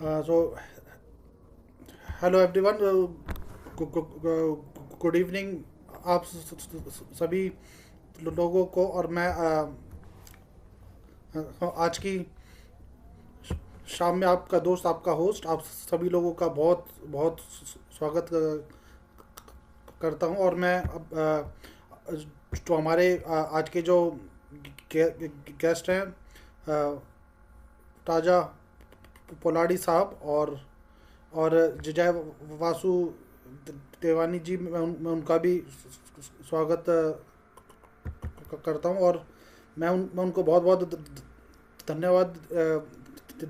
So, hello everyone, good evening आप सभी लोगों को। और मैं आज की शाम में आपका दोस्त, आपका होस्ट, आप सभी लोगों का बहुत बहुत स्वागत करता हूं। और मैं अब जो हमारे आज के जो गेस्ट हैं, राजा पोलाड़ी साहब और जय वासु देवानी जी, मैं उनका भी स्वागत करता हूं। और मैं उनको बहुत बहुत धन्यवाद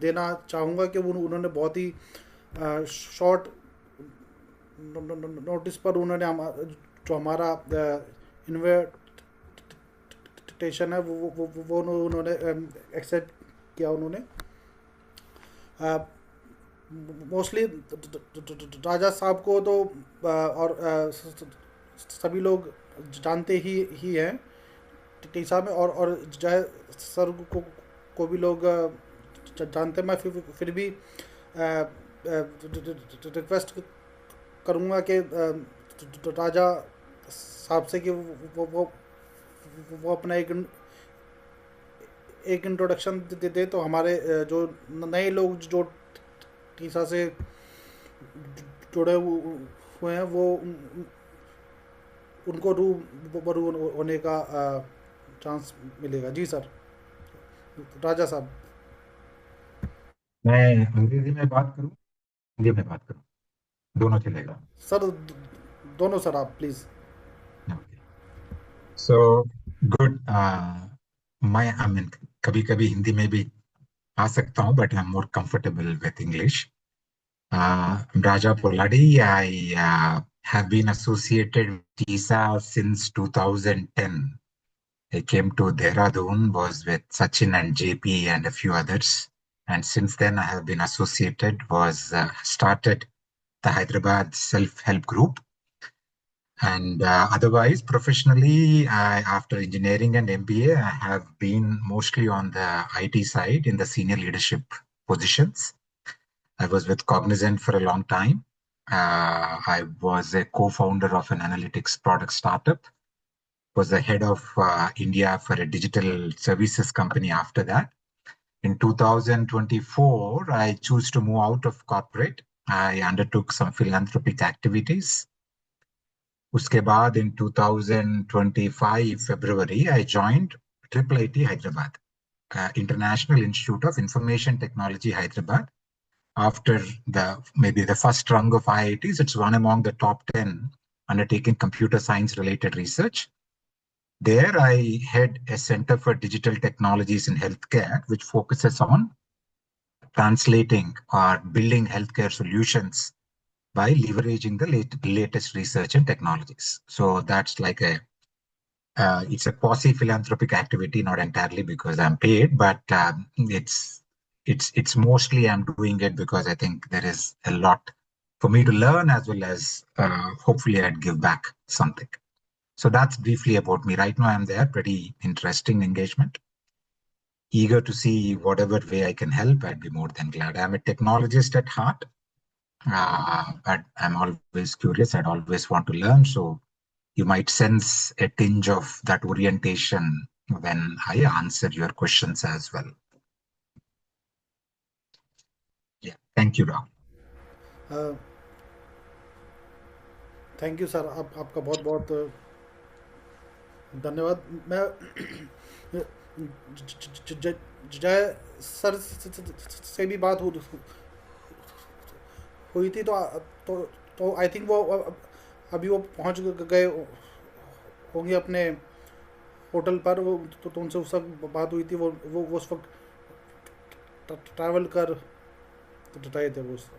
देना चाहूँगा कि उन्होंने बहुत ही शॉर्ट नोटिस पर उन्होंने जो हमारा इन्विटेशन है वो उन्होंने एक्सेप्ट किया। उन्होंने मोस्टली राजा साहब को तो और सभी लोग जानते ही हैं टीसा में। और जय सर को भी लोग जानते हैं। मैं फिर भी रिक्वेस्ट करूँगा कि राजा साहब से कि वो अपना एक इंट्रोडक्शन दे तो हमारे जो नए लोग जो टीसा से जुड़े हुए हैं वो उनको रूबरू होने का चांस मिलेगा। जी सर। राजा साहब। मैं अंग्रेजी में बात करूं, हिंदी में बात करूं, दोनों चलेगा। सर दोनों सर, आप प्लीज़। Okay, so good. मैं आई मीन कभी कभी हिंदी में भी आ सकता हूं, but I am more comfortable with English. Raja Poladi, I have been associated with TISA since 2010. I came to Dehradun, was with Sachin and JP and a few others. And since then, I have been associated, started the Hyderabad self-help group. And otherwise, professionally, after engineering and MBA, I have been mostly on the IT side in the senior leadership positions. I was with Cognizant for a long time. I was a co-founder of an analytics product startup, was the head of India for a digital services company after that. In 2024, I chose to move out of corporate. I undertook some philanthropic activities. उसके बाद in 2025 February, I joined IIIT Hyderabad, International Institute of Information Technology Hyderabad. After maybe the first rung of IITs, it's one among the top 10 undertaking computer science related research. There, I head a Center for Digital Technologies in Healthcare, which focuses on translating or building healthcare solutions by leveraging the latest research and technologies. So that's like it's a quasi-philanthropic activity, not entirely because I'm paid, but it's mostly I'm doing it because I think there is a lot for me to learn, as well as hopefully I'd give back something. So that's briefly about me. Right now I'm there, pretty interesting engagement. Eager to see whatever way I can help. I'd be more than glad. I'm a technologist at heart, but I'm always curious. I'd always want to learn. So you might sense a tinge of that orientation when I answer your questions as well. Yeah, thank you, Rahul. Thank you sir, आपका बहुत बहुत धन्यवाद। मैं जय sir से भी बात हुई थी। तो तो आई थिंक वो अभी वो पहुंच गए होंगे अपने होटल पर। वो तो उनसे उस वक्त बात हुई थी। वो उस वक्त ट्रैवल कर रहे थे वो उस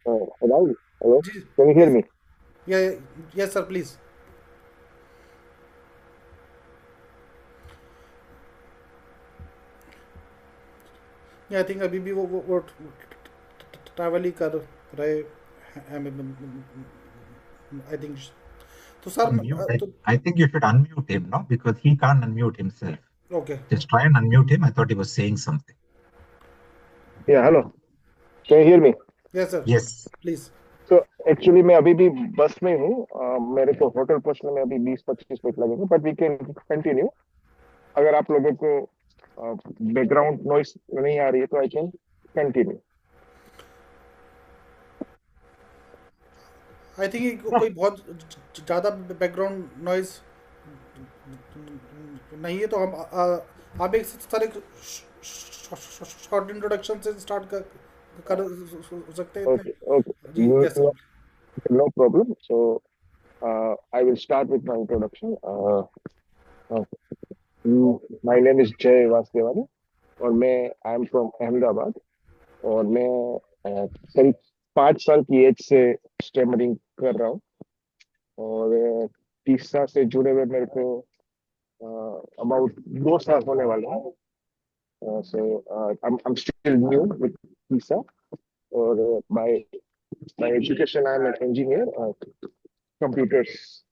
Rahul, hello. जी। Can you hear yes. me? Yes sir, please. I think अभी भी वो ट्रैवल ही कर रहे हैं। I think. तो सर Unmute. I, तो I think you should unmute him, no? Because he can't unmute himself. Okay. Just try and unmute him. I thought he was saying something. Yeah, hello. Can you hear me? Yes sir, Yes. Please. तो actually मैं अभी भी बस में हूँ। मेरे को hotel पहुंचने में अभी 20-25 मिनट लगेंगे, बट वी कैन कंटिन्यू। अगर आप लोगों को बैकग्राउंड नॉइस नहीं आ रही है तो I can continue. I think कोई बहुत ज़्यादा बैकग्राउंड नॉइज नहीं है, तो हम आप एक सर एक शॉर्ट इंट्रोडक्शन से स्टार्ट कर सकते हैं ओके ओके, इतने। जी yes no sir. No problem. So I will start with my introduction. My name is Jay Vasdevani, और मैं आई एम फ्रॉम अहमदाबाद। और मैं करीब 5 साल की एज से स्टेमरिंग कर रहा हूँ। और तीसरा से जुड़े हुए मेरे को अबाउट 2 साल होने वाले हैं। सो I'm still new with TISA, और by education I'm an engineer, computers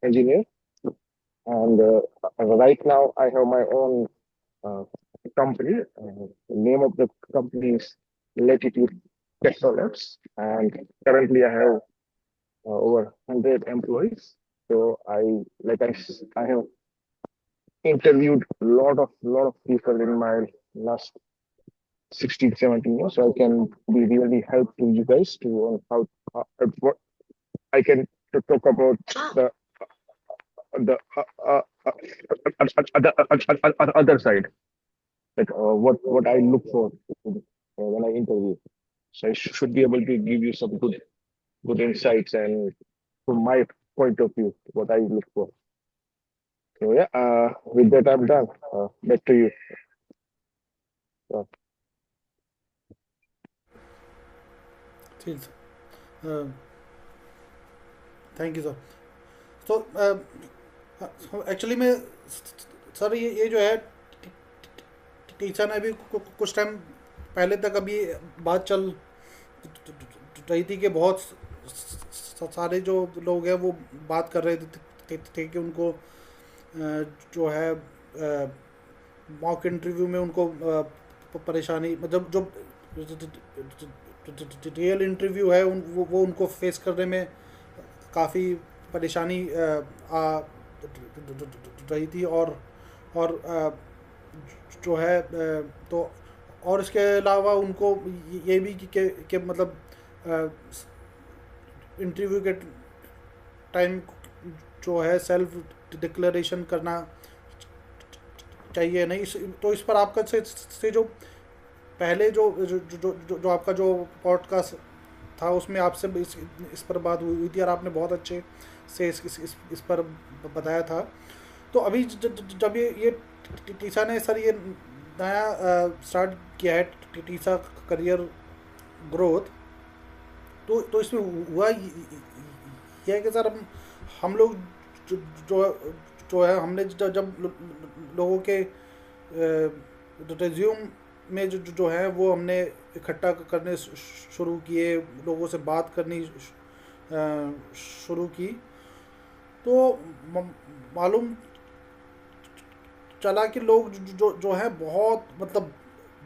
engineer, and right now I have my own uh, company. The name of the company is Latitude Technolabs, and currently I have over 100 employees. So I have interviewed a lot of people in my last 16, 17 years, so I can be really helpful to you guys to on how what I can to talk about the other side, like what I look for when I interview. So I should be able to give you some good insights, and from my point of view, what I look for. So yeah, with that I'm done. Back to you. Uh, ठीक sir, thank you sir. तो actually में sir ये जो है teacher ने अभी कुछ time पहले तक अभी बात चल रही थी कि बहुत सारे जो लोग हैं वो बात कर रहे थे कि उनको जो है मॉक इंटरव्यू में उनको परेशानी, मतलब जो रियल इंटरव्यू है वो उनको फेस करने में काफ़ी परेशानी आ रही थी। और जो है तो और इसके अलावा उनको ये भी कि मतलब इंटरव्यू के टाइम जो है सेल्फ डिक्लेरेशन करना चाहिए नहीं। तो इस पर आपका से जो पहले जो आपका जो पॉडकास्ट था उसमें आपसे इस पर बात हुई थी और आपने बहुत अच्छे से इस पर बताया था। तो अभी जब ये टीसा ने सर ये नया स्टार्ट किया है टीसा करियर ग्रोथ, तो इसमें हुआ ये है कि सर हम लोग जो जो जो है हमने जब लोगों के रिज्यूम में जो है वो हमने इकट्ठा करने शुरू किए, लोगों से बात करनी शुरू की, तो मालूम चला कि लोग जो है बहुत मतलब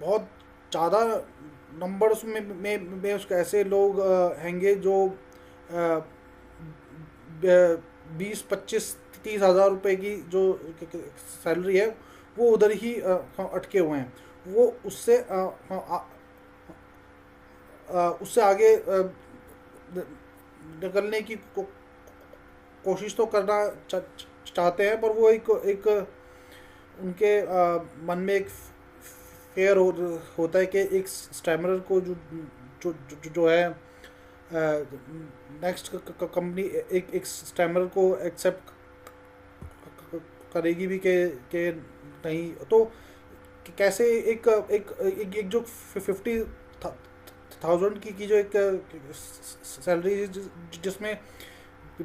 बहुत ज़्यादा नंबर्स में उसके ऐसे लोग हैंगे जो 20, 25, 30 हज़ार रुपए की जो सैलरी है वो उधर ही अटके हुए हैं। वो उससे आगे निकलने की कोशिश तो करना चाहते हैं, पर वो एक उनके मन में एक फेयर होता है कि एक स्टैमरर को जो है नेक्स्ट कंपनी एक स्टैमरर को एक्सेप्ट करेगी भी के नहीं। तो कैसे एक एक एक, एक जो 50,000 की जो एक सैलरी जिसमें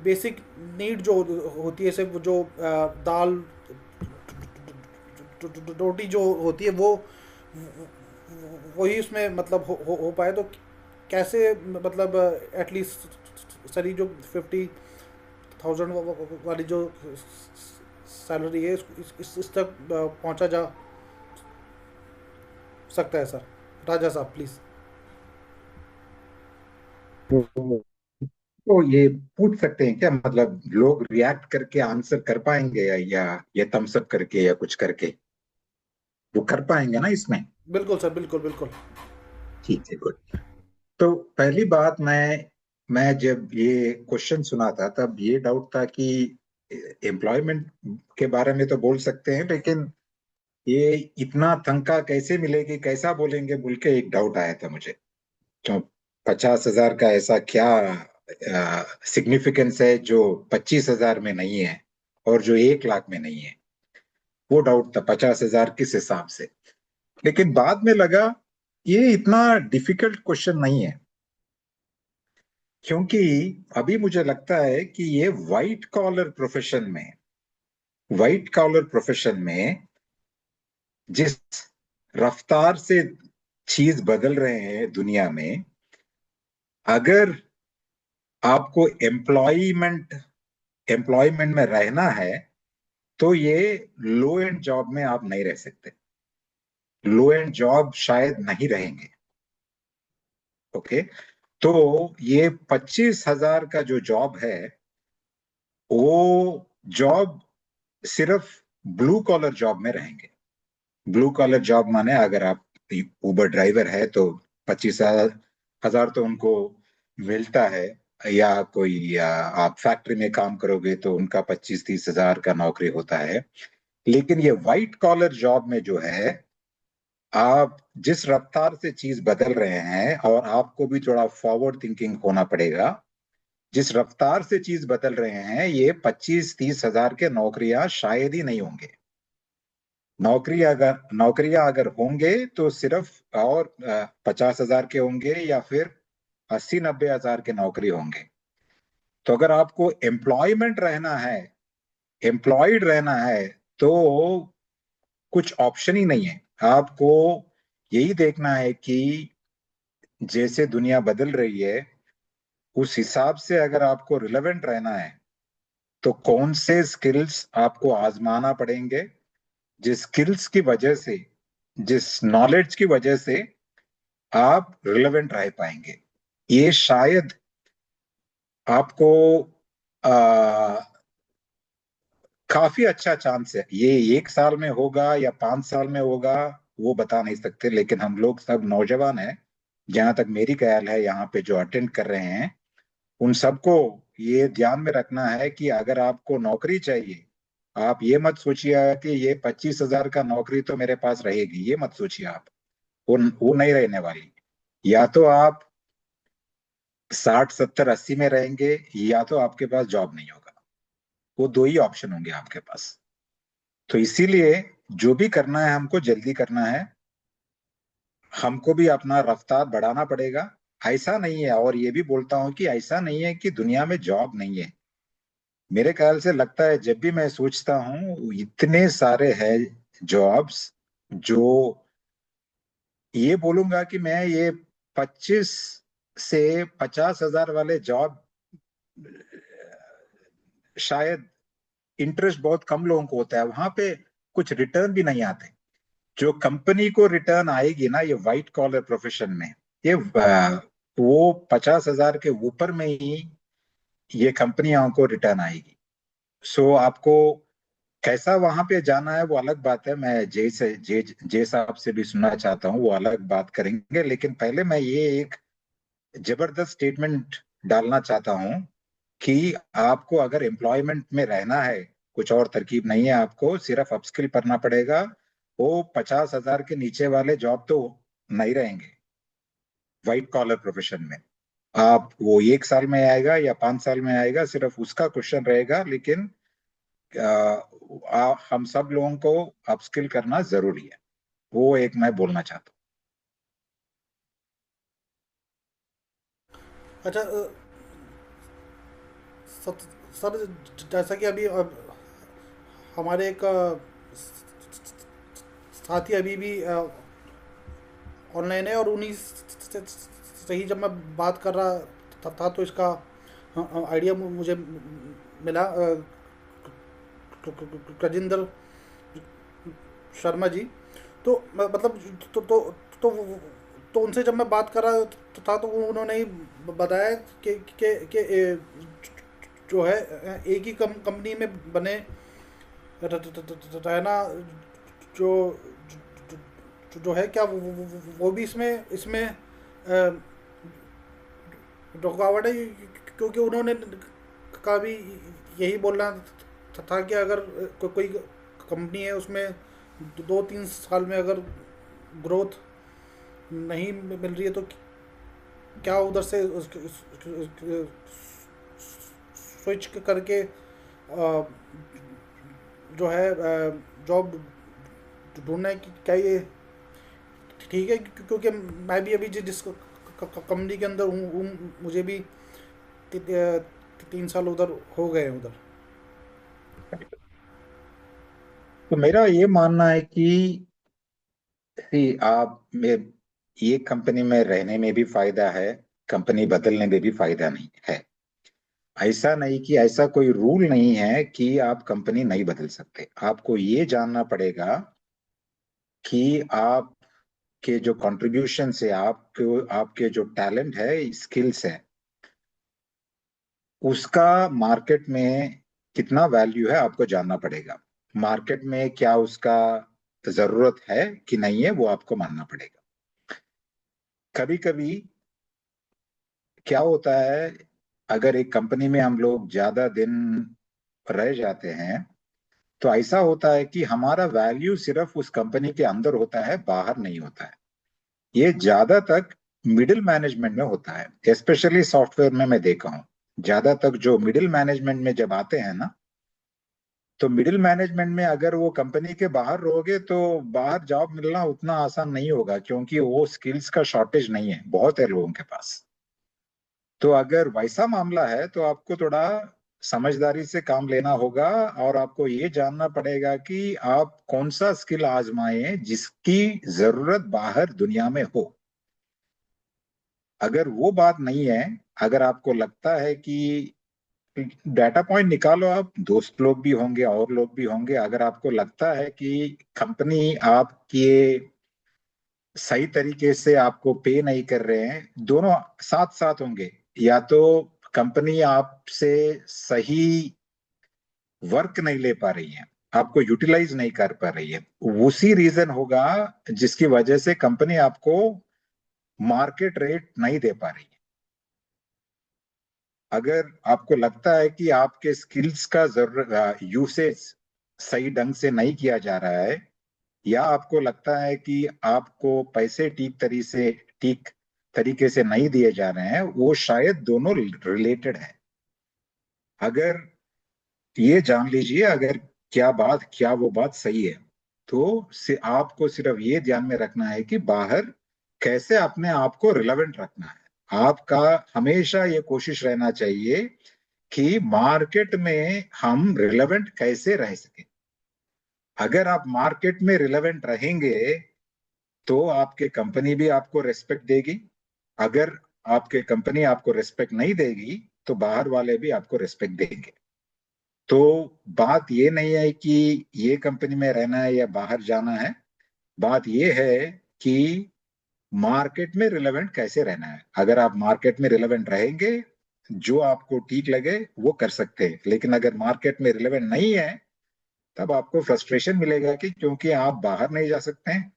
बेसिक नीड जो होती है, सिर्फ जो दाल रोटी जो होती है वो वही उसमें मतलब हो पाए, तो कैसे मतलब एटलीस्ट सरी जो 50,000 वाली जो सैलरी है इस तक पहुंचा जा सकता है सर। राजा साहब प्लीज। तो ये पूछ सकते हैं क्या, मतलब लोग रिएक्ट करके आंसर कर पाएंगे, या ये थम्स अप करके या कुछ करके वो कर पाएंगे ना इसमें? बिल्कुल सर, बिल्कुल बिल्कुल। ठीक है, गुड। तो पहली बात, मैं जब ये क्वेश्चन सुना था तब ये डाउट था कि एम्प्लॉयमेंट के बारे में तो बोल सकते हैं, लेकिन ये इतना तनख्वाह कैसे मिलेगी, कैसा बोलेंगे बोल के एक डाउट आया था मुझे। तो 50,000 का ऐसा क्या सिग्निफिकेंस है जो 25,000 में नहीं है और जो 1 लाख में नहीं है? वो डाउट था, 50,000 किस हिसाब से। लेकिन बाद में लगा ये इतना डिफिकल्ट क्वेश्चन नहीं है, क्योंकि अभी मुझे लगता है कि ये व्हाइट कॉलर प्रोफेशन में जिस रफ्तार से चीज बदल रहे हैं दुनिया में, अगर आपको एम्प्लॉयमेंट में रहना है तो ये लो एंड जॉब में आप नहीं रह सकते, लो एंड जॉब शायद नहीं रहेंगे। ओके, तो ये 25,000 का जो जॉब है, वो जॉब सिर्फ ब्लू कॉलर जॉब में रहेंगे। ब्लू कॉलर जॉब माने अगर आप उबर ड्राइवर है तो 25,000 तो उनको मिलता है, या आप फैक्ट्री में काम करोगे तो उनका 25-30 हजार का नौकरी होता है। लेकिन ये व्हाइट कॉलर जॉब में जो है, आप जिस रफ्तार से चीज बदल रहे हैं, और आपको भी थोड़ा फॉरवर्ड थिंकिंग होना पड़ेगा, जिस रफ्तार से चीज बदल रहे हैं, ये 25-30 हजार के नौकरियां शायद ही नहीं होंगे। नौकरियां अगर होंगे तो सिर्फ और 50,000 के होंगे, या फिर 80-90 हजार के नौकरी होंगे। तो अगर आपको एम्प्लॉयड रहना है तो कुछ ऑप्शन ही नहीं है। आपको यही देखना है कि जैसे दुनिया बदल रही है, उस हिसाब से अगर आपको रिलेवेंट रहना है तो कौन से स्किल्स आपको आजमाना पड़ेंगे, जिस स्किल्स की वजह से, जिस नॉलेज की वजह से आप रिलेवेंट रह पाएंगे। ये शायद आपको आ, काफी अच्छा चांस है। ये 1 साल में होगा या 5 साल में होगा, वो बता नहीं सकते, लेकिन हम लोग सब नौजवान हैं, जहां तक मेरी ख्याल है, यहाँ पे जो अटेंड कर रहे हैं उन सबको ये ध्यान में रखना है कि अगर आपको नौकरी चाहिए, आप ये मत सोचिए कि ये 25,000 का नौकरी तो मेरे पास रहेगी, ये मत सोचिए आप। वो नहीं रहने वाली। या तो आप 60-70-80 में रहेंगे, या तो आपके पास जॉब नहीं होगा। वो दो ही ऑप्शन होंगे आपके पास। तो इसीलिए जो भी करना है हमको जल्दी करना है, हमको भी अपना रफ्तार बढ़ाना पड़ेगा। ऐसा नहीं है, और ये भी बोलता हूं कि ऐसा नहीं है कि दुनिया में जॉब नहीं है। मेरे ख्याल से लगता है, जब भी मैं सोचता हूँ, इतने सारे हैं जॉब्स, जो ये बोलूंगा कि मैं ये 25 से 50 हजार वाले जॉब शायद इंटरेस्ट बहुत कम लोगों को होता है, वहां पे कुछ रिटर्न भी नहीं आते। जो कंपनी को रिटर्न आएगी ना, ये व्हाइट कॉलर प्रोफेशन में, ये वो 50 हजार के ऊपर में ही ये कंपनियों को रिटर्न आएगी। सो आपको कैसा वहां पे जाना है वो अलग बात है, मैं जय साहब से भी सुनना चाहता हूँ, वो अलग बात करेंगे। लेकिन पहले मैं ये एक जबरदस्त स्टेटमेंट डालना चाहता हूँ कि आपको अगर एम्प्लॉयमेंट में रहना है, कुछ और तरकीब नहीं है, आपको सिर्फ अपस्किल करना पड़ेगा। वो 50 हजार के नीचे वाले जॉब तो नहीं रहेंगे व्हाइट कॉलर प्रोफेशन में। आप वो 1 साल में आएगा या 5 साल में आएगा, सिर्फ उसका क्वेश्चन रहेगा। लेकिन हम सब लोगों को अपस्किल करना जरूरी है, वो एक मैं बोलना चाहता अच्छा सर, सर जैसा कि अभी हमारे एक साथी अभी भी ऑनलाइन है, और उन्हीं से ही जब मैं बात कर रहा था तो इसका आइडिया मुझे मिला। गजेंद्र शर्मा जी, तो मतलब तो तो उनसे जब मैं बात कर रहा था तो उन्होंने ही बताया कि जो है एक ही कंपनी में बने रहना जो जो है क्या वो भी इसमें इसमें रुकावट है, क्योंकि उन्होंने का भी यही बोलना था कि अगर कोई कंपनी है उसमें 2-3 साल में अगर ग्रोथ नहीं मिल रही है तो क्या उधर से स्विच करके जो है जॉब ढूंढना है कि क्या ये ठीक है, क्योंकि मैं भी अभी जिस कंपनी के अंदर हूँ मुझे भी 3 साल उधर हो गए हैं उधर। तो मेरा ये मानना है कि आप में ये कंपनी में रहने में भी फायदा है, कंपनी बदलने में भी फायदा नहीं है। ऐसा नहीं कि ऐसा कोई रूल नहीं है कि आप कंपनी नहीं बदल सकते। आपको ये जानना पड़ेगा कि आप के जो कंट्रीब्यूशन है, आपको आपके जो टैलेंट है, स्किल्स है, उसका मार्केट में कितना वैल्यू है आपको जानना पड़ेगा। मार्केट में क्या उसका जरूरत है कि नहीं है वो आपको मानना पड़ेगा। कभी कभी क्या होता है, अगर एक कंपनी में हम लोग ज्यादा दिन रह जाते हैं तो ऐसा होता है कि हमारा वैल्यू सिर्फ उस कंपनी के अंदर होता है, बाहर नहीं होता है। ये ज्यादा तक मिडिल मैनेजमेंट में होता है, स्पेशली सॉफ्टवेयर में मैं देखा हूँ। ज्यादा तक जो मिडिल मैनेजमेंट में जब आते हैं ना, तो मिडिल मैनेजमेंट में अगर वो कंपनी के बाहर रहोगे तो बाहर जॉब मिलना उतना आसान नहीं होगा, क्योंकि वो स्किल्स का शॉर्टेज नहीं है, बहुत है लोगों के पास। तो अगर वैसा मामला है तो आपको थोड़ा समझदारी से काम लेना होगा, और आपको ये जानना पड़ेगा कि आप कौन सा स्किल आजमाएं जिसकी जरूरत बाहर दुनिया में हो। अगर वो बात नहीं है, अगर आपको लगता है कि डाटा पॉइंट निकालो, आप दोस्त लोग भी होंगे और लोग भी होंगे, अगर आपको लगता है कि कंपनी आपके सही तरीके से आपको पे नहीं कर रहे हैं, दोनों साथ साथ होंगे। या तो कंपनी आपसे सही वर्क नहीं ले पा रही है, आपको यूटिलाइज नहीं कर पा रही है, उसी रीजन होगा जिसकी वजह से कंपनी आपको मार्केट रेट नहीं दे पा रही है। अगर आपको लगता है कि आपके स्किल्स का जरूरत यूसेज सही ढंग से नहीं किया जा रहा है, या आपको लगता है कि आपको पैसे ठीक तरीके से नहीं दिए जा रहे हैं, वो शायद दोनों रिलेटेड है। अगर ये जान लीजिए, अगर क्या वो बात सही है, तो आपको सिर्फ ये ध्यान में रखना है कि बाहर कैसे अपने आप को रिलेवेंट रखना है। आपका हमेशा ये कोशिश रहना चाहिए कि मार्केट में हम रिलेवेंट कैसे रह सके। अगर आप मार्केट में रिलेवेंट रहेंगे तो आपके कंपनी भी आपको रेस्पेक्ट देगी। अगर आपके कंपनी आपको रेस्पेक्ट नहीं देगी तो बाहर वाले भी आपको रेस्पेक्ट देंगे। तो बात ये नहीं है कि ये कंपनी में रहना है या बाहर जाना है, बात ये है कि मार्केट में रिलेवेंट कैसे रहना है। अगर आप मार्केट में रिलेवेंट रहेंगे, जो आपको ठीक लगे वो कर सकते हैं। लेकिन अगर मार्केट में रिलेवेंट नहीं है, तब आपको फ्रस्ट्रेशन मिलेगा कि क्योंकि आप बाहर नहीं जा सकते हैं,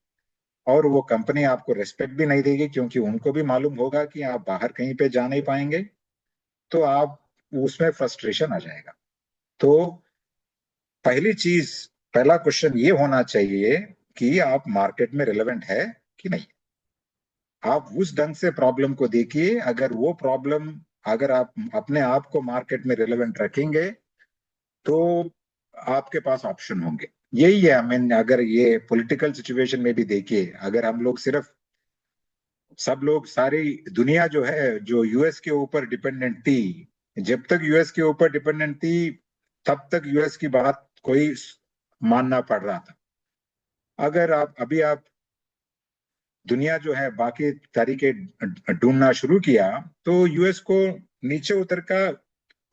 और वो कंपनी आपको रेस्पेक्ट भी नहीं देगी, क्योंकि उनको भी मालूम होगा कि आप बाहर कहीं पे जा नहीं पाएंगे। तो आप उसमें फ्रस्ट्रेशन आ जाएगा। तो पहली चीज, पहला क्वेश्चन ये होना चाहिए कि आप मार्केट में रिलेवेंट है कि नहीं। आप उस ढंग से प्रॉब्लम को देखिए। अगर वो प्रॉब्लम, अगर आप अपने आप को मार्केट में रिलेवेंट रखेंगे तो आपके पास ऑप्शन होंगे। यही है, आई मीन अगर ये पॉलिटिकल सिचुएशन में भी देखिए, अगर हम लोग सिर्फ सब लोग, सारी दुनिया जो है, जो यूएस के ऊपर डिपेंडेंट थी, जब तक यूएस के ऊपर डिपेंडेंट थी तब तक यूएस की बात कोई मानना पड़ रहा था। अगर आप दुनिया जो है बाकी तरीके ढूंढना शुरू किया तो यूएस को नीचे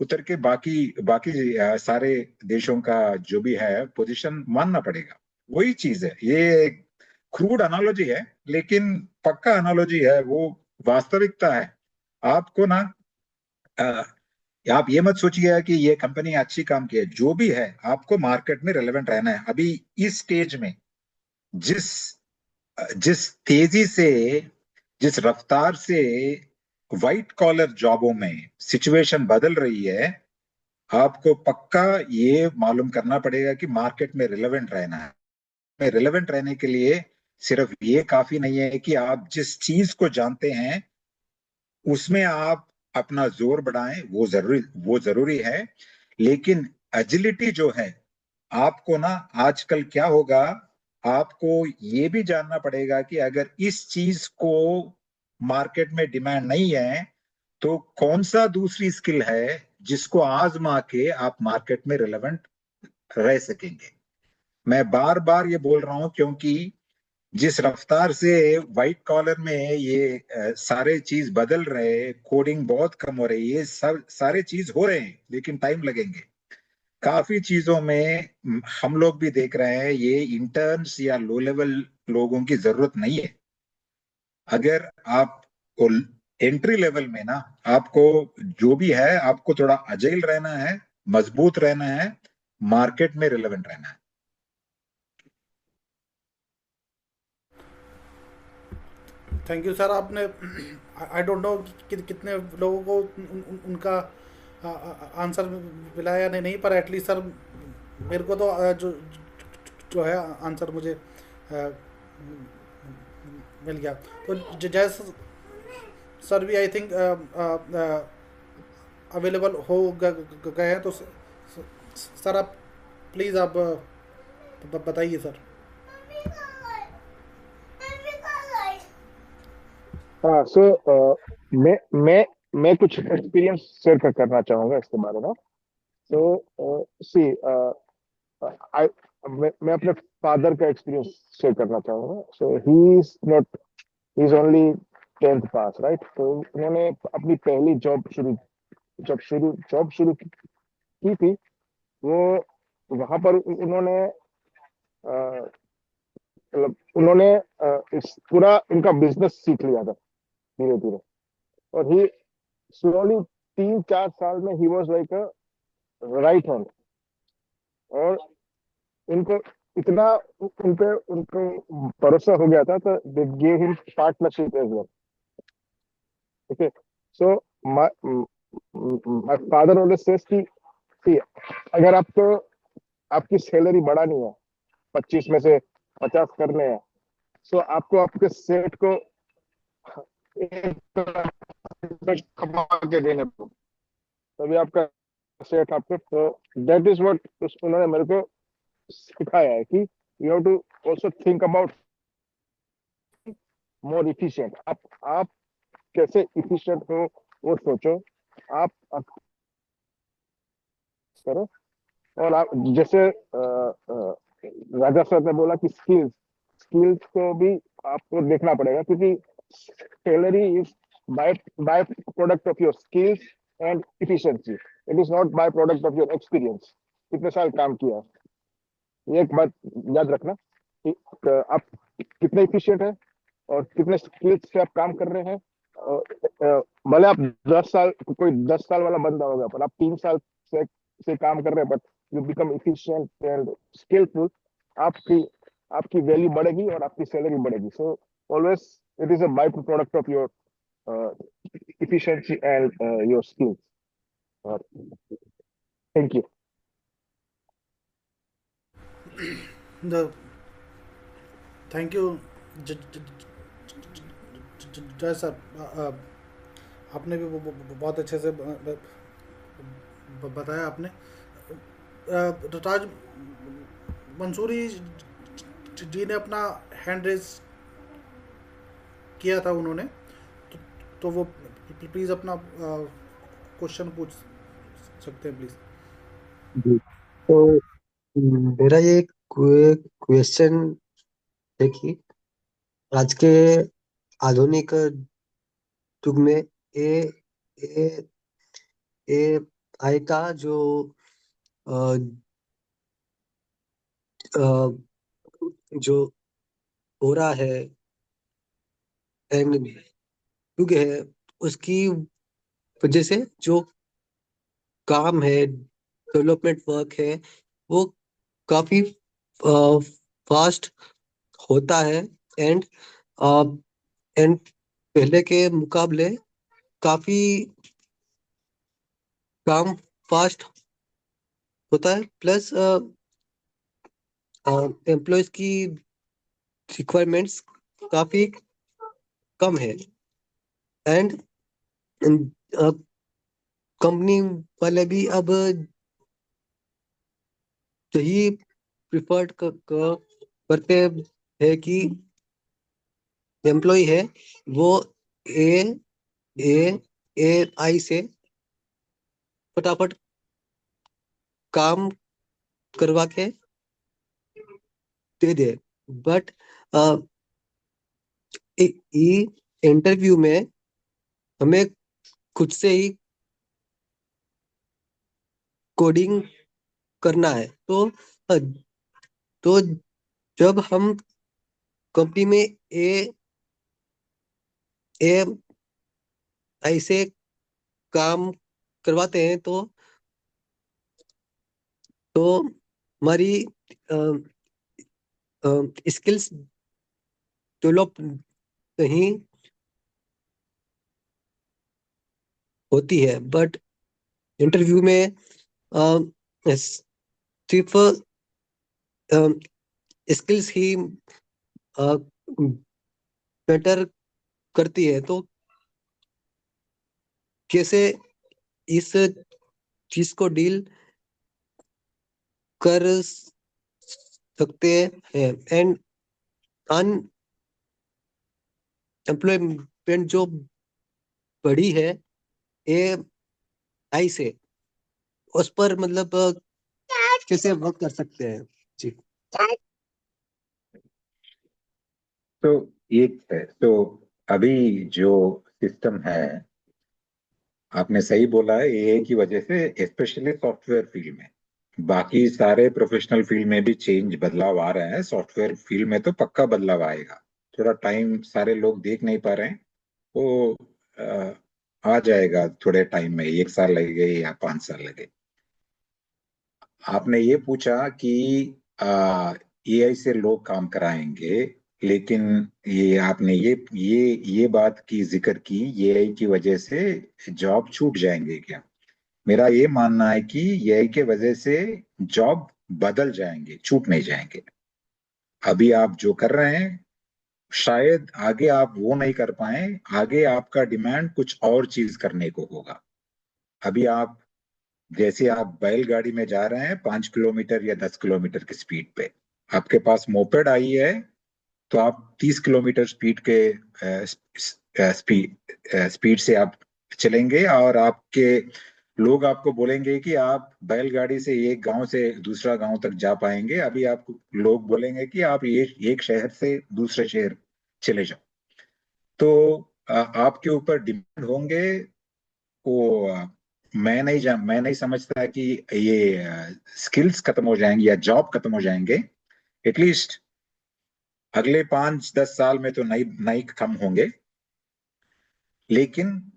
उतर के बाकी बाकी सारे देशों का जो भी है पोजीशन मानना पड़ेगा। वही चीज है ये। क्रूड एनालॉजी है, लेकिन पक्का एनालॉजी है, वो वास्तविकता है। आपको ना अ, आप ये मत सोचिए कि ये कंपनी अच्छी काम की है, जो भी है आपको मार्केट में रेलेवेंट रहना है। अभी इस स्टेज में जिस जिस तेजी से, जिस रफ्तार से व्हाइट कॉलर जॉबों में सिचुएशन बदल रही है, आपको पक्का ये मालूम करना पड़ेगा कि मार्केट में रिलेवेंट रहना है। में रिलेवेंट रहने के लिए सिर्फ ये काफी नहीं है कि आप जिस चीज को जानते हैं उसमें आप अपना जोर बढ़ाएं, वो जरूरी है। लेकिन एजिलिटी जो है, आपको ना आजकल क्या होगा, आपको ये भी जानना पड़ेगा कि अगर इस चीज को मार्केट में डिमांड नहीं है, तो कौन सा दूसरी स्किल है जिसको आजमा के आप मार्केट में रिलेवेंट रह सकेंगे। मैं बार बार ये बोल रहा हूं क्योंकि जिस रफ्तार से व्हाइट कॉलर में ये सारे चीज बदल रहे, कोडिंग बहुत कम हो रही है, ये सब सारे चीज हो रहे हैं, लेकिन टाइम लगेंगे। काफी चीजों में हम लोग भी देख रहे हैं, ये इंटर्न्स या लो लेवल लोगों की जरूरत नहीं है। अगर आपको एंट्री लेवल में ना, आपको जो भी है, आपको थोड़ा अजाइल रहना है, मजबूत रहना है, मार्केट में रिलेवेंट रहना है। Thank you sir. आपने आई डोंट नो कि कितने लोगों को उनका आंसर मिला या नहीं, पर एटलीस्ट सर मेरे को तो जो जो है आंसर मुझे मिल गया। तो जैसे सर भी आई थिंक अवेलेबल हो गए हैं, तो सर आप प्लीज़ आप बताइए सर। हाँ, सो मैं कुछ एक्सपीरियंस शेयर करना चाहूंगा इसके बारे में। सो सी आई मैं अपने फादर का एक्सपीरियंस शेयर करना चाहूंगा। So he is not, he is only 10th पास, राइट। तो उन्होंने अपनी पहली जॉब शुरू की थी। वो वहां पर उन्होंने मतलब उन्होंने इस पूरा इनका बिजनेस सीख लिया था धीरे धीरे। और ही स्लोली 3-4 साल में he was like a right hand. और इनको इतना उन पे उनको भरोसा हो गया था, तो they gave him partnership as well. Okay. So my my father always says कि see, अगर आपको आपकी सैलरी बढ़ानी है, 25 में से 50 करने हैं, सो आपको आपके सेठ को एक तक कमा के देने पड़ो, तभी आपका सेठ आपको। तो दैट इज व्हाट उन्होंने मेरे को सिखाया है कि you have to also think about more efficient. आप कैसे इफिशिएंट हो वो सोचो। आप करो। और आप जैसे राजा सर ने बोला कि स्किल्स स्किल्स को भी आपको देखना पड़ेगा, क्योंकि salary is by by product of your skills and efficiency. It is not by product of your experience, कितने साल काम किया। ये एक बात याद रखना कि आप कितने इफिशिएंट हैं और कितने स्किल्स से आप काम कर रहे हैं। भले आप 10 साल, कोई 10 साल वाला बंदा होगा, पर आप 3 साल से काम कर रहे हैं, but you become efficient and skillful, आपकी आपकी वैल्यू बढ़ेगी और आपकी सैलरी बढ़ेगी। So always it is a byproduct of your efficiency and your skills. Thank you. The thank you Jai sir. आपने भी बहुत अच्छे से बताया आपने। राज मंसूरी जी ने अपना हैंड रेज किया था उन्होंने, तो वो प्लीज़ अपना क्वेश्चन पूछ सकते हैं प्लीज़। जी। तो मेरा ये क्वेश्चन है कि आज के आधुनिक युग में ए ए आई का जो अ, अ, जो कोरा है एंड युग है, उसकी वजह से जो काम है, डेवलपमेंट वर्क है, वो काफी फास्ट होता है। एंड एंड पहले के मुकाबले काफी काम फास्ट होता है, प्लस एम्प्लॉयज की रिक्वायरमेंट्स काफी कम है। एंड कंपनी वाले भी अब यही प्रिफर्ड करते हैं कि एम्प्लॉय है वो ए ए ए आई से फटाफट काम करवा के दे दे। बट इंटरव्यू में हमें खुद से ही कोडिंग करना है। तो जब हम कंपनी में ए आई से काम करवाते हैं तो हमारी स्किल्स डेवलप नहीं होती है। बट इंटरव्यू में सिर्फ स्किल्स ही बेटर करती है। तो कैसे इस चीज को डील कर सकते हैं। एंड अनएम्प्लॉयमेंट जो बढ़ी है ए आई से, उस पर मतलब कैसे वर्क कर सकते हैं जी। तो एक है, तो अभी जो सिस्टम है, आपने सही बोला है, एआई की वजह से स्पेशली सॉफ्टवेयर फील्ड में, बाकी सारे प्रोफेशनल फील्ड में भी चेंज बदलाव आ रहे हैं, सॉफ्टवेयर फील्ड में तो पक्का बदलाव आएगा। थोड़ा टाइम सारे लोग देख नहीं पा रहे हैं, वो आ जाएगा थोड़े टाइम में, 1 साल लगे या 5 साल लगे। आपने ये पूछा कि एआई से लोग काम कराएंगे, लेकिन ये आपने ये बात की जिक्र की, एआई की वजह से जॉब छूट जाएंगे क्या? मेरा ये मानना है कि एआई के वजह से जॉब बदल जाएंगे, छूट नहीं जाएंगे। अभी आप जो कर रहे हैं शायद आगे आप वो नहीं कर पाए, आगे आपका डिमांड कुछ और चीज करने को होगा। अभी आप, जैसे आप बैलगाड़ी में जा रहे हैं 5 किलोमीटर या 10 किलोमीटर की स्पीड पे, आपके पास मोपेड आई है, तो आप 30 किलोमीटर स्पीड से आप चलेंगे, और आपके लोग आपको बोलेंगे कि आप बैलगाड़ी से एक गांव से दूसरा गांव तक जा पाएंगे। अभी आप लोग बोलेंगे कि आप एक शहर से दूसरे शहर चले जाओ। तो आपके ऊपर डिपेंड होंगे वो। मैं नहीं समझता कि ये स्किल्स खत्म हो जाएंगे या जॉब खत्म हो जाएंगे। एटलीस्ट अगले 5-10 साल में तो नई नई कम होंगे, लेकिन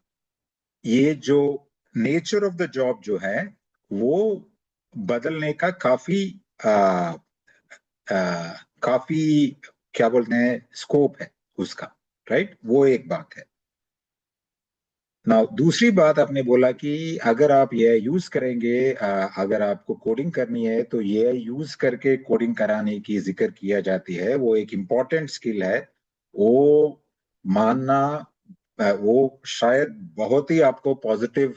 ये जो नेचर ऑफ द जॉब जो है वो बदलने का आ, काफी क्या बोलते हैं स्कोप है उसका, राइट? वो एक बात है ना। दूसरी बात आपने बोला कि अगर आप ये यूज करेंगे, अगर आपको कोडिंग करनी है तो ये यूज करके कोडिंग कराने की जिक्र किया जाती है, वो एक इम्पॉर्टेंट स्किल है। वो मानना, वो शायद बहुत ही आपको पॉजिटिव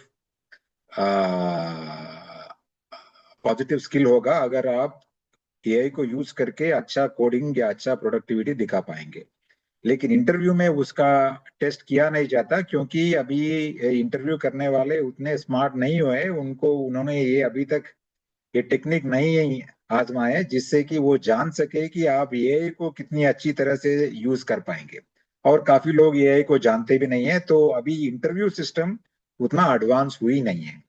स्किल होगा अगर आप एआई को यूज करके अच्छा कोडिंग या अच्छा प्रोडक्टिविटी दिखा पाएंगे। लेकिन इंटरव्यू में उसका टेस्ट किया नहीं जाता, क्योंकि अभी इंटरव्यू करने वाले उतने स्मार्ट नहीं हुए, उन्होंने ये अभी तक ये टेक्निक नहीं आजमाए जिससे कि वो जान सके कि आप एआई को कितनी अच्छी तरह से यूज कर पाएंगे। और काफी लोग एआई को जानते भी नहीं है, तो अभी इंटरव्यू सिस्टम उतना एडवांस हुई नहीं है।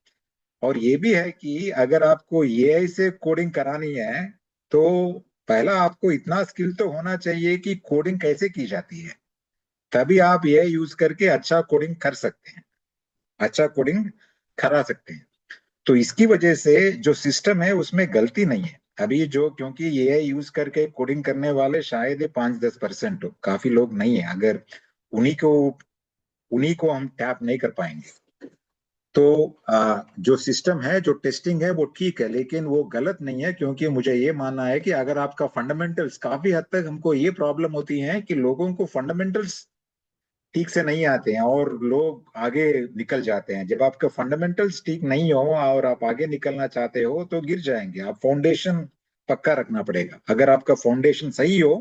और ये भी है कि अगर आपको एआई से कोडिंग करानी है तो पहला आपको इतना स्किल तो होना चाहिए कि कोडिंग कैसे की जाती है, तभी आप ये यूज करके अच्छा कोडिंग कर सकते हैं, अच्छा कोडिंग करा सकते हैं। तो इसकी वजह से जो सिस्टम है उसमें गलती नहीं है अभी, जो क्योंकि ये यूज करके कोडिंग करने वाले शायद 5-10% हो, काफी लोग नहीं है। अगर उन्हीं को उन्हीं को हम टैप नहीं कर पाएंगे तो जो सिस्टम है, जो टेस्टिंग है वो ठीक है, लेकिन वो गलत नहीं है। क्योंकि मुझे ये मानना है कि अगर आपका फंडामेंटल्स, काफी हद तक हमको ये प्रॉब्लम होती है कि लोगों को फंडामेंटल्स ठीक से नहीं आते हैं और लोग आगे निकल जाते हैं। जब आपका फंडामेंटल्स ठीक नहीं हो और आप आगे निकलना चाहते हो तो गिर जाएंगे। आप फाउंडेशन पक्का रखना पड़ेगा। अगर आपका फाउंडेशन सही हो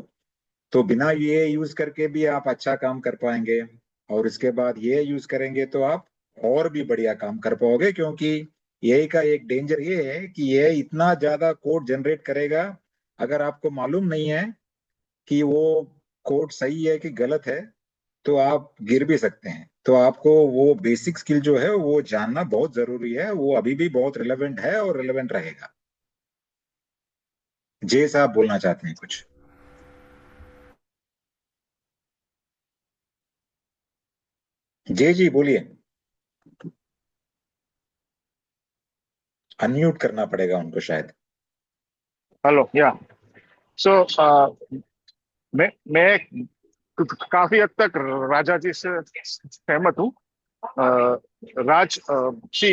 तो बिना ये यूज करके भी आप अच्छा काम कर पाएंगे, और इसके बाद ये यूज करेंगे तो आप और भी बढ़िया काम कर पाओगे। क्योंकि ये का एक डेंजर ये है कि ये इतना ज्यादा कोड जनरेट करेगा, अगर आपको मालूम नहीं है कि वो कोड सही है कि गलत है तो आप गिर भी सकते हैं। तो आपको वो बेसिक स्किल जो है वो जानना बहुत जरूरी है, वो अभी भी बहुत रिलेवेंट है और रिलेवेंट रहेगा। जे साहब बोलना चाहते हैं कुछ? जे जी बोलिए, अनम्यूट करना पड़ेगा उनको शायद। हेलो या सो मैं काफी हद तक राजा जी से सहमत हूँ। राज जी,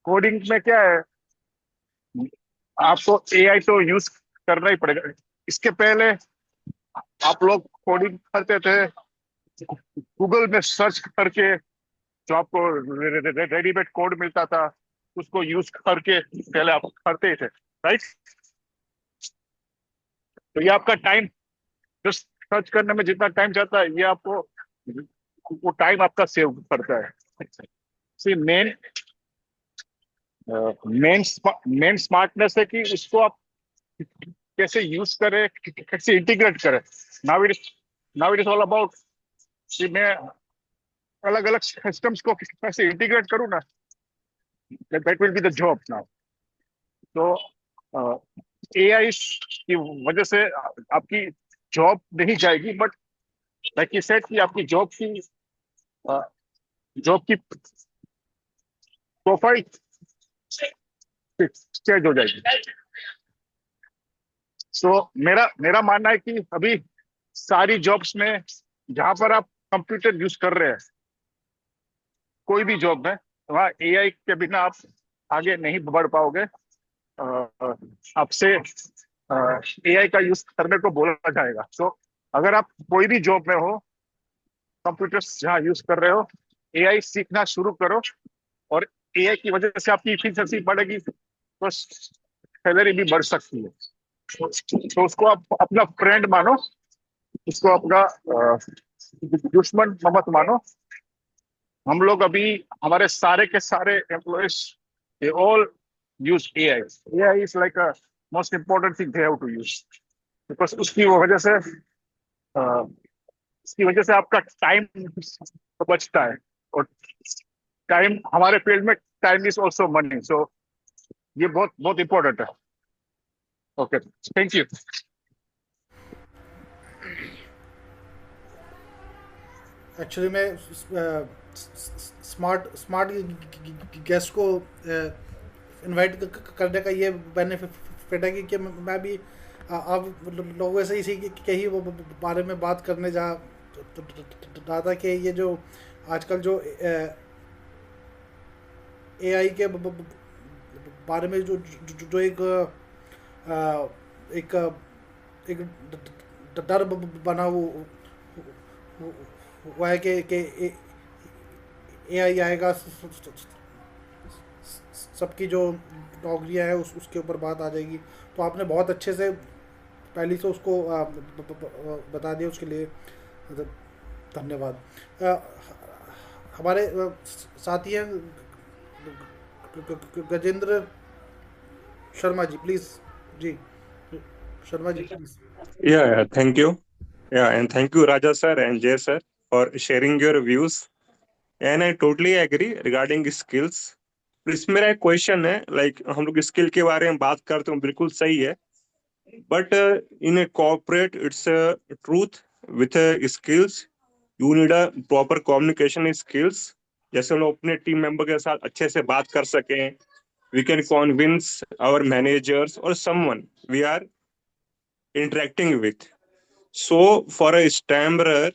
कोडिंग में क्या है, आपको एआई तो यूज करना ही पड़ेगा। इसके पहले आप लोग कोडिंग करते थे गूगल में सर्च करके, जो आपको रेडीमेड कोड मिलता था उसको यूज करके पहले आप करते ही थे, राइट? तो ये आपका टाइम, जस्ट सर्च करने में जितना टाइम जाता है, ये आपको वो टाइम आपका सेव करता है। सी मेन मेन मेन स्मार्टनेस है कि उसको आप कैसे यूज करें, कैसे इंटीग्रेट करें। Now it is all about कि मैं अलग अलग सिस्टम्स को कैसे इंटीग्रेट करूँ ना, that will be the job now. तो एआई की वजह से आपकी जॉब नहीं जाएगी, बट लाइक यू सेड कि आपकी जॉब की प्रोफाइल चेंज हो जाएगी। सो मेरा मेरा मानना है कि अभी सारी जॉब्स में जहां पर आप कंप्यूटर यूज कर रहे हैं, कोई भी जॉब में, वहाँ एआई के बिना आप आगे नहीं बढ़ पाओगे। आपसे एआई का यूज करने को बोला जाएगा। सो अगर आप कोई भी जॉब में हो, कंप्यूटर्स जहाँ यूज कर रहे हो, एआई सीखना शुरू करो। और एआई की वजह से आपकी इफिशिएंसी बढ़ेगी तो सैलरी भी बढ़ सकती है। तो उसको आप अपना फ्रेंड मानो, उसको अपना दुश्मन मत मानो। हम लोग अभी, हमारे सारे के सारे employees, they all use AI. AI is like a most important thing they have to use, because उसकी वजह से आपका टाइम बचता है। और टाइम, हमारे फील्ड में टाइम इज ऑल्सो मनी। सो ये बहुत बहुत इंपॉर्टेंट है। Okay, thank you. एक्चुअली मैं स्मार्ट स्मार्ट गेस्ट को इनवाइट करने का ये बेनिफिट है कि मैं भी अब लोगों से इसी के ही वो बारे में बात करने जा रहा था कि ये जो आजकल जो एआई के बारे में जो जो जो एक एक एक डर बना हुआ है कि एआई आएगा, सबकी जो नौकरियां है उसके ऊपर बात आ जाएगी। तो आपने बहुत अच्छे से पहले से उसको बता दिया, उसके लिए धन्यवाद। हमारे साथी हैं गजेंद्र शर्मा जी, प्लीज जी, Sharma ji please. Yeah, thank you. Yeah, and thank you, Raja sir and Jay sir, for sharing your views. And I totally agree regarding skills. तो इसमें मेरा एक क्वेश्चन है, लाइक हम लोग स्किल के बारे में बात करते हैं, बिल्कुल सही है। But in a corporate, it's a truth with skills. You need a proper communication skills. जैसे हम लोग अपने टीम मेंबर के साथ अच्छे से बात कर सकें, we can convince our managers or someone we are interacting with. So for a stammerer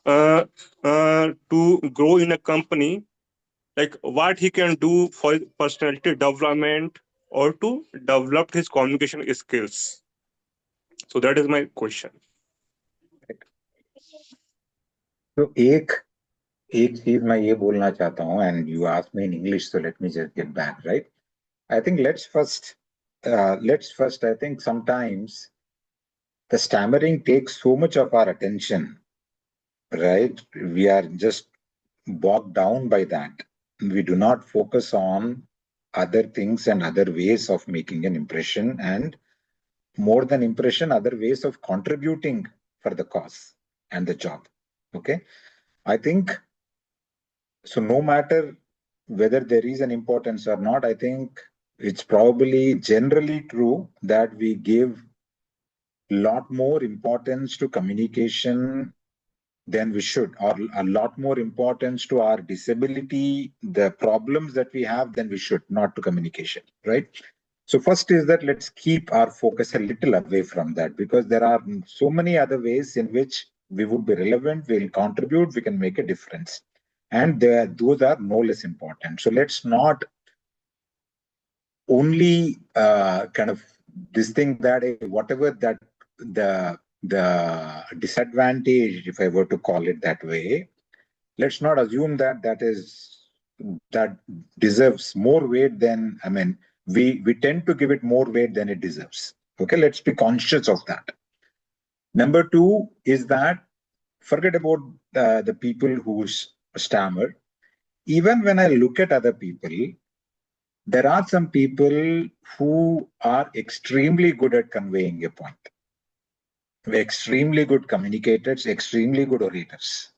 to grow in a company, like what he can do for personality development or to develop his communication skills. So that is my question. तो एक चीज मैं ये बोलना चाहता हूँ, and you asked me in English, so let me just get back, right? I think let's first, I think sometimes the stammering takes so much of our attention, right? We are just bogged down by that. We do not focus on other things and other ways of making an impression, and more than impression, other ways of contributing for the cause and the job. Okay. I think so. No matter whether there is an importance or not, I think it's probably generally true that we give a lot more importance to communication than we should, or a lot more importance to our disability, the problems that we have, than we should, not to communication, right? So first is that let's keep our focus a little away from that, because there are so many other ways in which we would be relevant, we'll contribute, we can make a difference. And those are no less important. So let's not only kind of this thing that whatever that the disadvantage, if I were to call it that way, let's not assume that that deserves more weight than, I mean, we tend to give it more weight than it deserves. Okay, let's be conscious of that. Number two is that forget about the people who stammer. Even when I look at other people, there are some people who are extremely good at conveying a point. They're extremely good communicators, extremely good orators.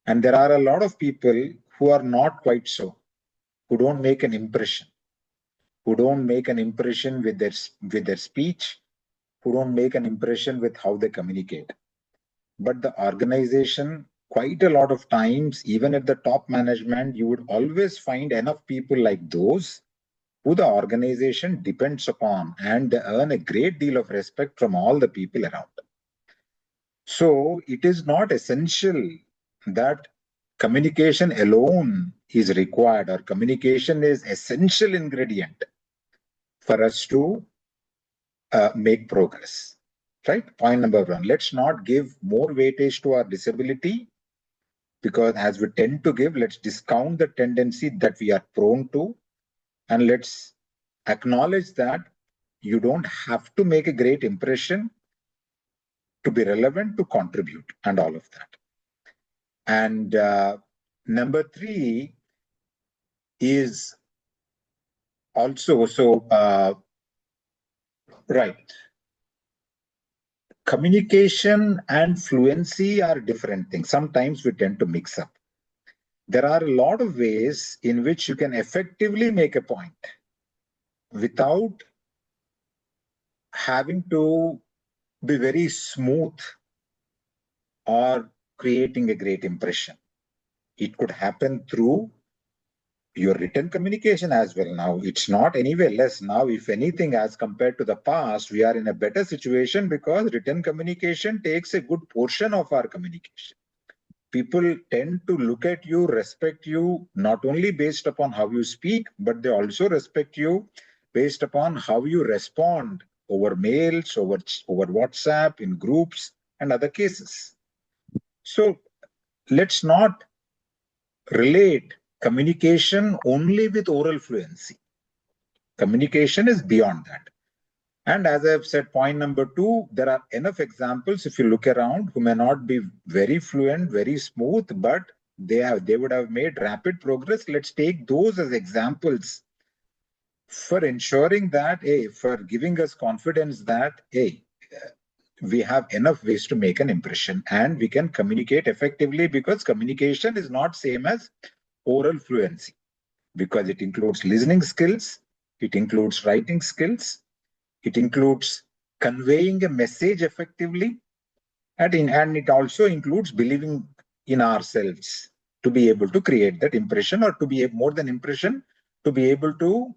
And there are a lot of people who are not quite so, who don't make an impression, with their speech, who don't make an impression with how they communicate. But the organization, quite a lot of times, even at the top management, you would always find enough people like those who the organization depends upon, and they earn a great deal of respect from all the people around. So it is not essential that communication alone is required, or communication is essential ingredient for us to make progress, right? Point number one, let's not give more weightage to our disability, because as we tend to give, let's discount the tendency that we are prone to, and let's acknowledge that you don't have to make a great impression to be relevant, to contribute, and all of that. And number three is also, right, communication and fluency are different things. Sometimes we tend to mix up. There are a lot of ways in which you can effectively make a point without having to be very smooth or creating a great impression. It could happen through your written communication as well. Now, it's not anywhere less. Now, if anything, as compared to the past, we are in a better situation because written communication takes a good portion of our communication. People tend to look at you, respect you, not only based upon how you speak, but they also respect you based upon how you respond over mails, over WhatsApp, in groups, and other cases. So let's not relate communication only with oral fluency. Communication is beyond that. And as I've said, point number two, there are enough examples, if you look around, who may not be very fluent, very smooth, but they would have made rapid progress. Let's take those as examples for ensuring that, for giving us confidence that, we have enough ways to make an impression and we can communicate effectively, because communication is not same as oral fluency, because it includes listening skills, it includes writing skills, It includes conveying a message effectively, and it also includes believing in ourselves to be able to create that impression, or to be more than impression, to be able to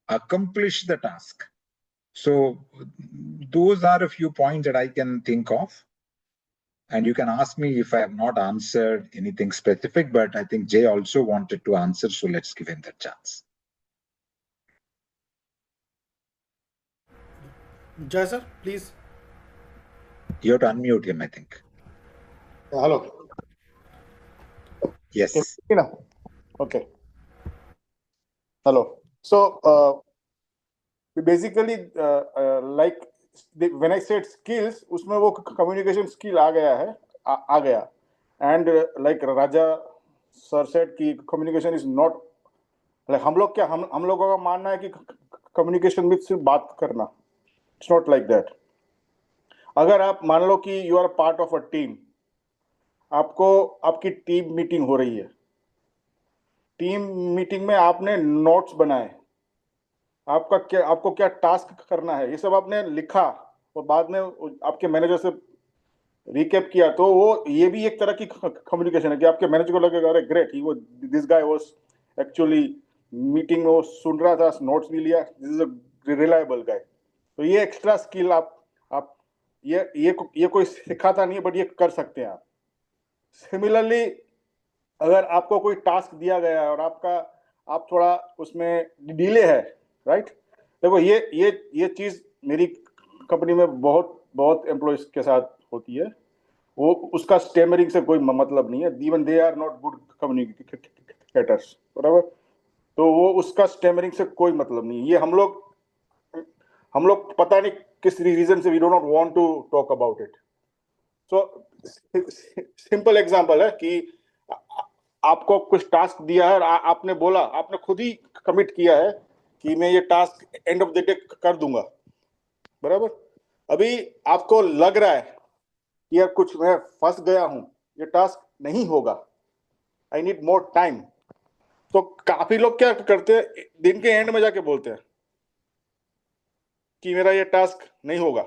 accomplish the task. So those are a few points that I can think of. And you can ask me if I have not answered anything specific, but I think Jay also wanted to answer, so let's give him that chance. Jay sir, please. You have to unmute him, I think. Hello. Yes. Okay. Hello. So basically, like when I said skills, उसमें वो communication skill आ गया है, आ गया. And like Raja sir said कि communication is not like हम लोगों का मानना है कि communication में सिर्फ बात करना. It's not like that. अगर आप मान लो कि you are a part of a team, आपको आपकी टीम मीटिंग हो रही है. टीम मीटिंग में आपने नोट्स बनाए, आपको क्या टास्क करना है, ये सब आपने लिखा और बाद में आपके मैनेजर से रिकैप किया, तो वो ये भी एक तरह की कम्युनिकेशन है कि आपके मैनेजर को लगेगा अरे ग्रेट, ही वो this guy was actually meeting में वो सुन रहा था, नोट्स भी लिया, दिस इज अ रिलायबल गाय. तो ये एक्स्ट्रा स्किल आप ये कोई सिखाता नहीं है, बट ये कर सकते हैं आप. सिमिलरली अगर आपको कोई टास्क दिया गया है और आप थोड़ा उसमें डिले है, राइट? देखो ये चीज मेरी कंपनी में बहुत एम्प्लॉइज के साथ होती है. वो उसका स्टेमरिंग से कोई मतलब नहीं है, even they are not good communicators, बराबर. तो वो उसका स्टेमरिंग से कोई मतलब नहीं है. ये हम लोग पता नहीं किस रीजन से we do not want to talk about it. So simple example है कि आपको कुछ टास्क दिया है और आपने बोला, आपने खुद ही कमिट किया है कि मैं ये task end of the day कर दूंगा, बराबर. अभी आपको लग रहा है कि यार कुछ मैं फंस गया हूं, ये टास्क नहीं होगा, आई नीड मोर टाइम. तो काफी लोग क्या करते हैं, दिन के एंड में जाके बोलते हैं कि मेरा ये टास्क नहीं होगा.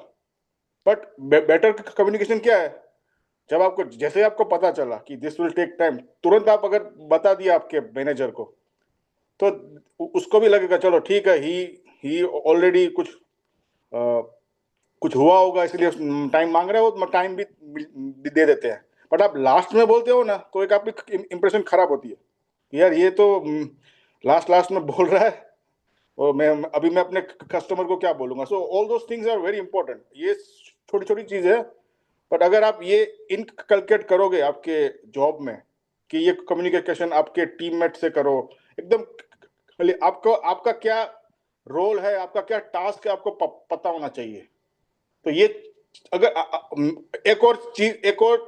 बट बेटर कम्युनिकेशन क्या है, जब जैसे आपको पता चला कि दिस विल टेक टाइम, तुरंत आप अगर बता दिया आपके मैनेजर को, तो उसको भी लगेगा चलो ठीक है, ही ऑलरेडी कुछ हुआ होगा इसलिए टाइम मांग रहे हो, तो टाइम भी दे देते हैं. बट आप लास्ट में बोलते हो ना, तो एक आपकी इंप्रेशन खराब होती है, यार ये तो लास्ट में बोल रहा है और मैं अपने कस्टमर को क्या बोलूंगा. So all those things are very important. ये छोटी चीज है, बट अगर आप ये इनकलकेट करोगे आपके जॉब में कि ये कम्युनिकेशन आपके टीममेट से करो, एकदम आपका क्या रोल है, आपका क्या टास्क है, आपको पता होना चाहिए. तो ये अगर एक और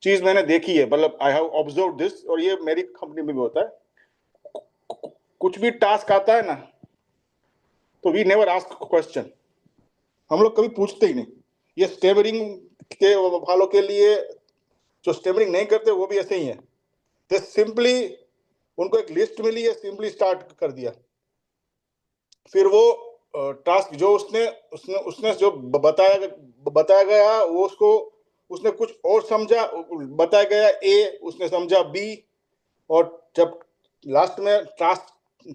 चीज मैंने देखी है, मतलब आई हैव ऑब्जर्व दिस, और ये मेरी कंपनी में भी होता है. कुछ भी टास्क आता है ना, तो वी नेवर आस्क क्वेश्चन. हम लोग कभी पूछते ही नहीं. ये स्टेमरिंग के वालों के लिए, जो स्टेमरिंग नहीं करते वो भी ऐसे ही है. तो सिंपली उनको एक लिस्ट मिली है, सिंपली स्टार्ट कर दिया. फिर वो टास्क जो उसने जो बताया गया, वो उसने कुछ और समझा, बताया गया ए, उसने समझा बी, और जब लास्ट में टास्क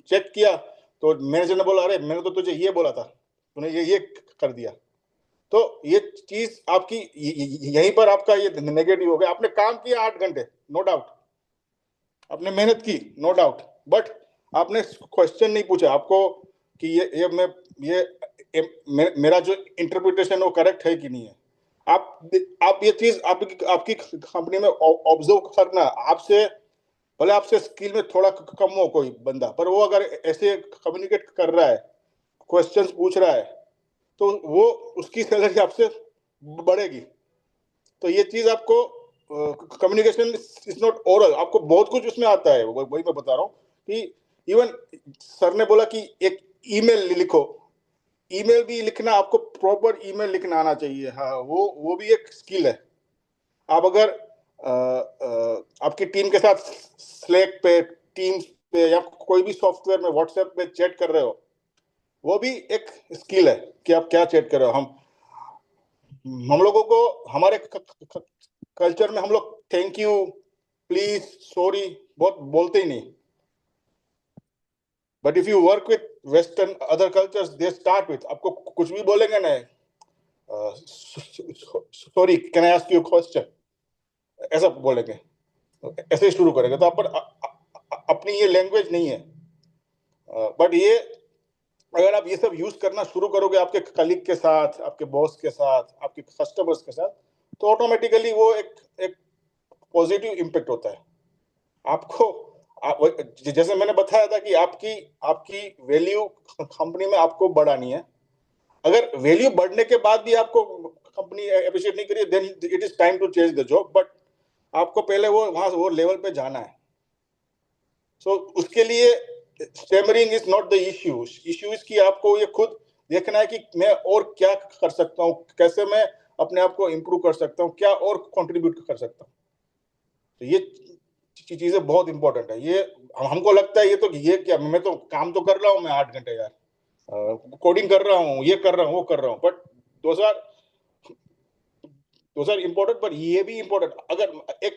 चेक किया तो मैनेजर ने बोला अरे मैंने तो तुझे ये बोला था, तूने ये कर दिया. तो ये चीज आपकी यहीं पर आपका ये नेगेटिव हो गया. आपने काम किया 8 घंटे, नो डाउट, आपने मेहनत की, नो डाउट, बट आपने क्वेश्चन नहीं पूछा आपको कि मेरा जो इंटरप्रिटेशन वो करेक्ट है कि नहीं है. आप ये चीज आपकी कंपनी में ऑब्जर्व करना. भले आपसे स्किल में थोड़ा कम हो कोई बंदा, पर वो अगर ऐसे कम्युनिकेट कर रहा है, क्वेश्चंस पूछ रहा है, तो वो उसकी सैलरी आपसे बढ़ेगी. तो ये चीज आपको कम्युनिकेशन इज नॉट ओरल, आपको बहुत कुछ उसमें आता है. वही मैं बता रहा हूँ कि इवन सर ने बोला कि एक ईमेल लिखो, ईमेल भी लिखना, आपको प्रॉपर ईमेल लिखना आना चाहिए. हाँ, वो भी एक स्किल है. आप अगर आपकी टीम के साथ स्लैक पे, टीम्स पे, या कोई भी सॉफ्टवेयर में, व्हाट्सएप पे चैट कर रहे हो, वो भी एक स्किल है कि आप क्या चैट कर रहे हो। हम लोगों को हमारे कल्चर में हम लोग थैंक यू, प्लीज, सॉरी बहुत बोलते ही नहीं। But if you work with western other cultures, they start with, आपको कुछ भी बोलेंगे ना, sorry can I ask you question, ऐसा बोलेंगे, ऐसे ही शुरू करेंगे। तो अपनी ये लैंग्वेज नहीं है। बट ये अगर आप ये सब यूज करना शुरू करोगे आपके कलीग के साथ, आपके बॉस के साथ, आपके कस्टमर्स के साथ, तो ऑटोमेटिकली वो एक पॉजिटिव इम्पैक्ट होता है। आपको जैसे मैंने बताया था कि आपकी वैल्यू कंपनी में आपको बढ़ानी है। अगर वैल्यू बढ़ने के बाद भी आपको कंपनी अप्रिशिएट नहीं करी, then it is time to change the job. But आपको पहले वो लेवल पे जाना है। सो उसके लिए stammering is not the issue. Issue is कि आपको ये खुद देखना है कि मैं और क्या कर सकता हूँ, कैसे मैं अपने आप को इम्प्रूव कर सकता हूँ, क्या और कंट्रीब्यूट कर सकता हूँ। तो ये चीजें बहुत इंपॉर्टेंट है। ये हमको लगता है ये क्या, मैं तो काम तो कर रहा हूँ मैं 8 घंटे यार, कोडिंग कर रहा हूँ, ये कर रहा हूँ, वो कर रहा हूँ, but those are important. But ये भी इम्पोर्टेंट, अगर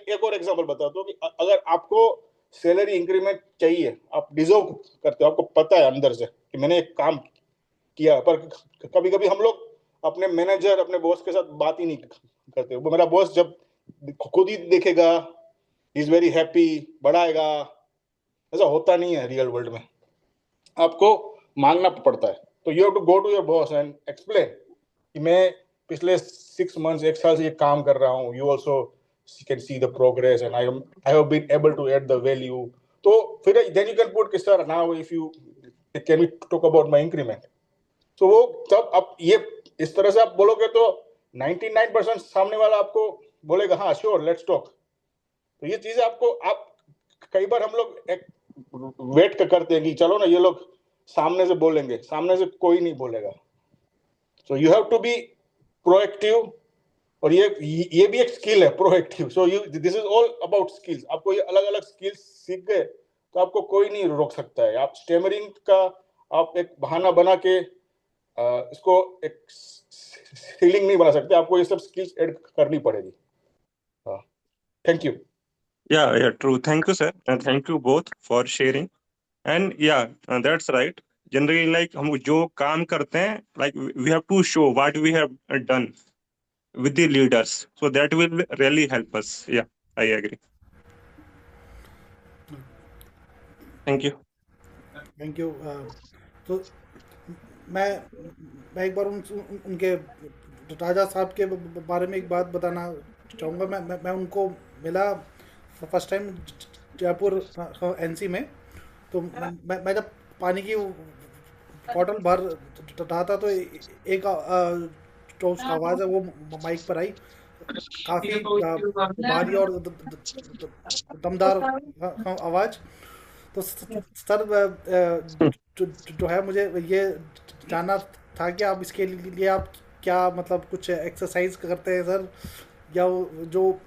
एक और एग्जांपल बताता हूँ कि अगर आपको सैलरी इंक्रीमेंट चाहिए, आप डिजर्व करते हो, आपको पता है अंदर से कि मैंने एक काम किया, पर कभी कभी हम लोग अपने मैनेजर, अपने बॉस के साथ बात ही नहीं करते। वो मेरा बॉस जब खुद ही देखेगा, ही इज वेरी हैप्पी, बढ़ाएगा, ऐसा होता नहीं है रियल वर्ल्ड में। आपको मांगना पड़ता है। तो you have to go to your boss and explain कि मैं पिछले 6 मंथ्स, 1 साल से ये काम कर रहा हूँ, you also can see the progress and I have been able to add the value. तो फिर देन यू कैन पुट कि sir now if you can we talk about my increment. तो वो तब आप ये इस तरह से आप बोलोगे तो 99% सामने वाला आपको बोलेगा हाँ श्योर लेट्स टॉक। तो ये चीजें आपको कई बार हम लोग एक वेट करते हैं कि चलो ना ये लोग सामने से बोलेंगे, सामने से कोई नहीं बोलेगा। So you have to be proactive, और ये भी एक स्किल है proactive. So this is all about skills. आपको ये अलग अलग स्किल्स सीख गए तो आपको कोई नहीं रोक सकता है। आप स्टैमरिंग का आप एक बहाना बना के इसको एक सीलिंग नहीं बना सकते। आपको ये सब स्किल्स ऐड करनी पड़ेगी। Thank you. Yeah, true. Thank you, sir. And thank you both for sharing. And yeah, that's right. Generally, like हम जो काम करते हैं, like we have to show what we have done with the leaders, so that will really help us. Yeah, I agree. Thank you. Thank you. तो मैं एक बार उनके राजा साहब के बारे में एक बात बताना चाहूँगा। मैं उनको मिला फर्स्ट टाइम जयपुर एनसी में। तो मैं जब पानी की बॉटल भर रहा था तो एक जो उसका आवाज़ है वो माइक पर आई, काफ़ी भारी और दमदार आवाज़। तो सर जो है मुझे ये जानना था कि आप इसके लिए आप क्या मतलब कुछ एक्सरसाइज करते हैं सर, या जो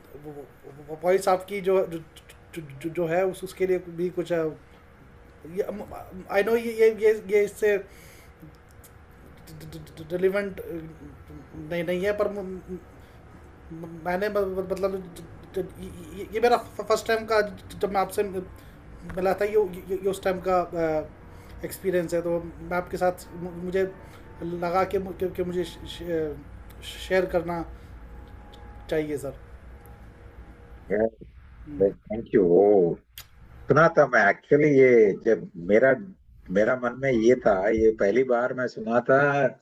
वॉइस आपकी जो है उसके लिए भी कुछ आई नो ये इससे रिलेवेंट नहीं है, पर मैंने मतलब ये मेरा फर्स्ट टाइम का जब मैं आपसे मिला था, ये उस टाइम का एक्सपीरियंस है। तो मैं आपके साथ मुझे लगा कि मुझे शेयर करना चाहिए सर। Thank you. वो सुना था मैं एक्चुअली, ये जब मेरा मन में ये था, ये पहली बार मैं सुना था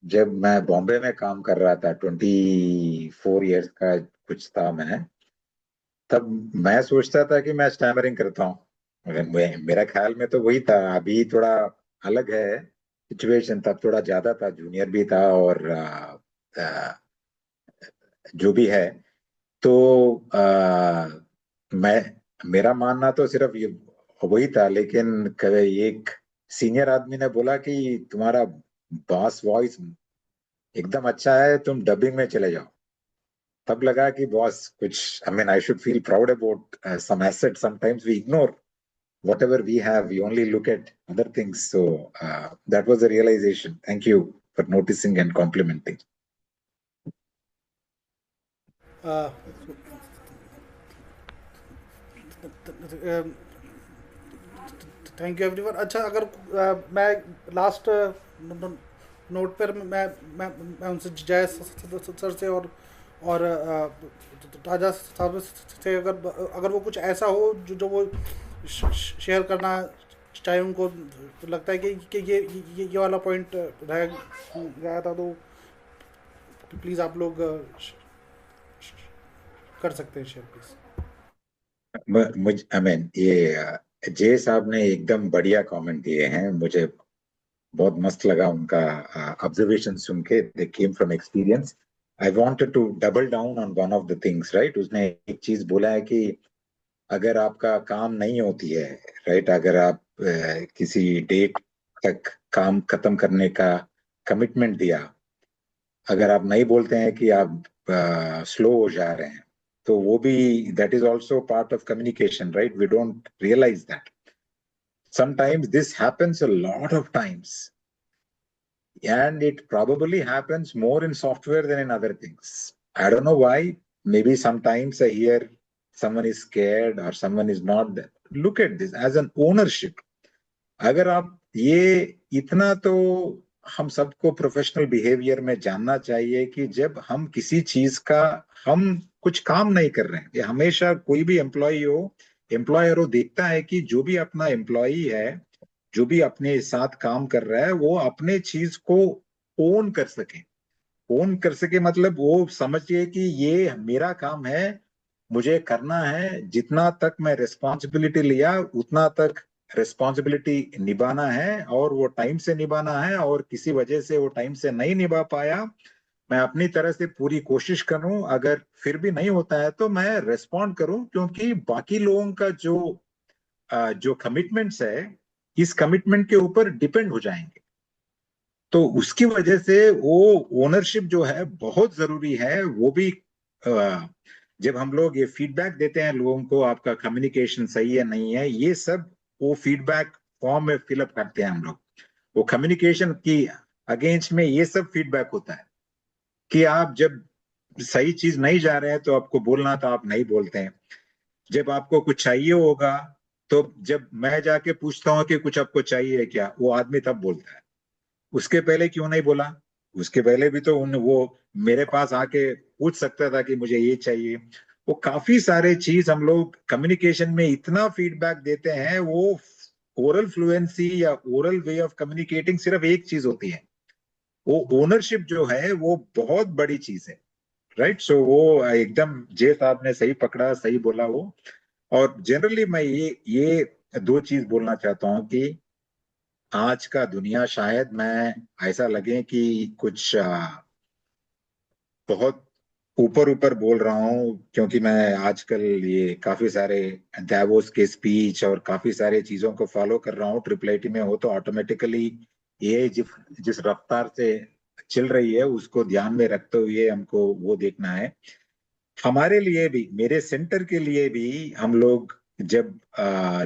जब मैं बॉम्बे में काम कर रहा था। 24 इयर्स का कुछ था मैं, तब मैं सोचता था कि मैं स्टैमरिंग करता हूँ। मेरा ख्याल में तो वही था। अभी थोड़ा अलग है सिचुएशन, तब थोड़ा ज्यादा था, जूनियर भी था और जो भी है। तो मेरा मानना तो सिर्फ ये वही था, लेकिन कभी एक सीनियर आदमी ने बोला कि तुम्हारा बास वॉइस एकदम अच्छा है, तुम डबिंग में चले जाओ। तब लगा कि बॉस कुछ, I mean I should feel proud about some asset sometimes we ignore. whatever we have, we only look at other things. So that was the realization. Thank you for noticing and complimenting. Thank you everyone. अच्छा, अगर मैं last note पर मैं उनसे जय sir से और राजा साहब से अगर वो कुछ ऐसा हो जो वो शेयर करना चाहे, उनको लगता है कि ये वाला पॉइंट रह गया था, तो प्लीज़ आप लोग कर सकते हैं शेयर प्लीज़। आई मीन ये जय साहब ने एकदम बढ़िया कमेंट दिए हैं, मुझे बहुत मस्त लगा उनका ऑब्जर्वेशन सुन के। They came from experience. I wanted to double down on one of the things, right. उसने एक चीज बोला है कि अगर आपका काम नहीं होती है, राइट, अगर आप किसी डेट तक काम खत्म करने का कमिटमेंट दिया, अगर आप नहीं बोलते हैं कि आप स्लो हो जा रहे हैं, तो वो भी that is also part of communication, right. We don't realise that sometimes this happens a lot of times, and it probably happens more in software than in other things. I don't know why. Maybe sometimes I hear someone is scared or someone is not there. Look at this as an ownership. अगर आप ये इतना तो हम सबको professional behaviour में जानना चाहिए कि जब हम किसी चीज का हम कुछ काम नहीं कर रहे हैं, ये हमेशा कोई भी एम्प्लॉयर देखता है कि जो भी अपना एम्प्लॉई है, जो भी अपने साथ काम कर रहा है, वो अपने चीज को ओन कर सके। ओन कर सके मतलब वो समझिए कि ये मेरा काम है, मुझे करना है, जितना तक मैं रिस्पॉन्सिबिलिटी लिया उतना तक रिस्पॉन्सिबिलिटी निभाना है, और वो टाइम से निभाना है, और किसी वजह से वो टाइम से नहीं निभा पाया, मैं अपनी तरह से पूरी कोशिश करूं। अगर फिर भी नहीं होता है तो मैं रिस्पॉन्ड करूं, क्योंकि बाकी लोगों का जो कमिटमेंट्स है, इस कमिटमेंट के ऊपर डिपेंड हो जाएंगे। तो उसकी वजह से वो ओनरशिप जो है बहुत जरूरी है। वो भी जब हम लोग ये फीडबैक देते हैं लोगों को, आपका कम्युनिकेशन सही है नहीं है, ये सब वो फीडबैक फॉर्म में फिलअप करते हैं हम लोग। वो कम्युनिकेशन की अगेंस्ट में ये सब फीडबैक होता है कि आप जब सही चीज नहीं जा रहे हैं तो आपको बोलना था, आप नहीं बोलते हैं। जब आपको कुछ चाहिए होगा, तो जब मैं जाके पूछता हूँ कि कुछ आपको चाहिए क्या, वो आदमी तब बोलता है। उसके पहले क्यों नहीं बोला? उसके पहले भी तो वो मेरे पास आके पूछ सकता था कि मुझे ये चाहिए। वो काफी सारे चीज हम लोग कम्युनिकेशन में इतना फीडबैक देते हैं। वो ओरल फ्लुएंसी या ओरल वे ऑफ कम्युनिकेटिंग सिर्फ एक चीज होती है, वो ओनरशिप जो है वो बहुत बड़ी चीज है, राइट। सो वो एकदम जे साहब ने सही पकड़ा, सही बोला वो। और जनरली मैं ये दो चीज बोलना चाहता हूँ कि आज का दुनिया, शायद मैं ऐसा लगे कि कुछ बहुत ऊपर ऊपर बोल रहा हूँ, क्योंकि मैं आजकल ये काफी सारे दैवोस के स्पीच और काफी सारे चीजों को फॉलो कर रहा हूँ। ट्रिपल आईटी में हो तो ऑटोमेटिकली ये जिस रफ्तार से चल रही है उसको ध्यान में रखते हुए हमको वो देखना है। हमारे लिए भी, मेरे सेंटर के लिए भी, हम लोग जब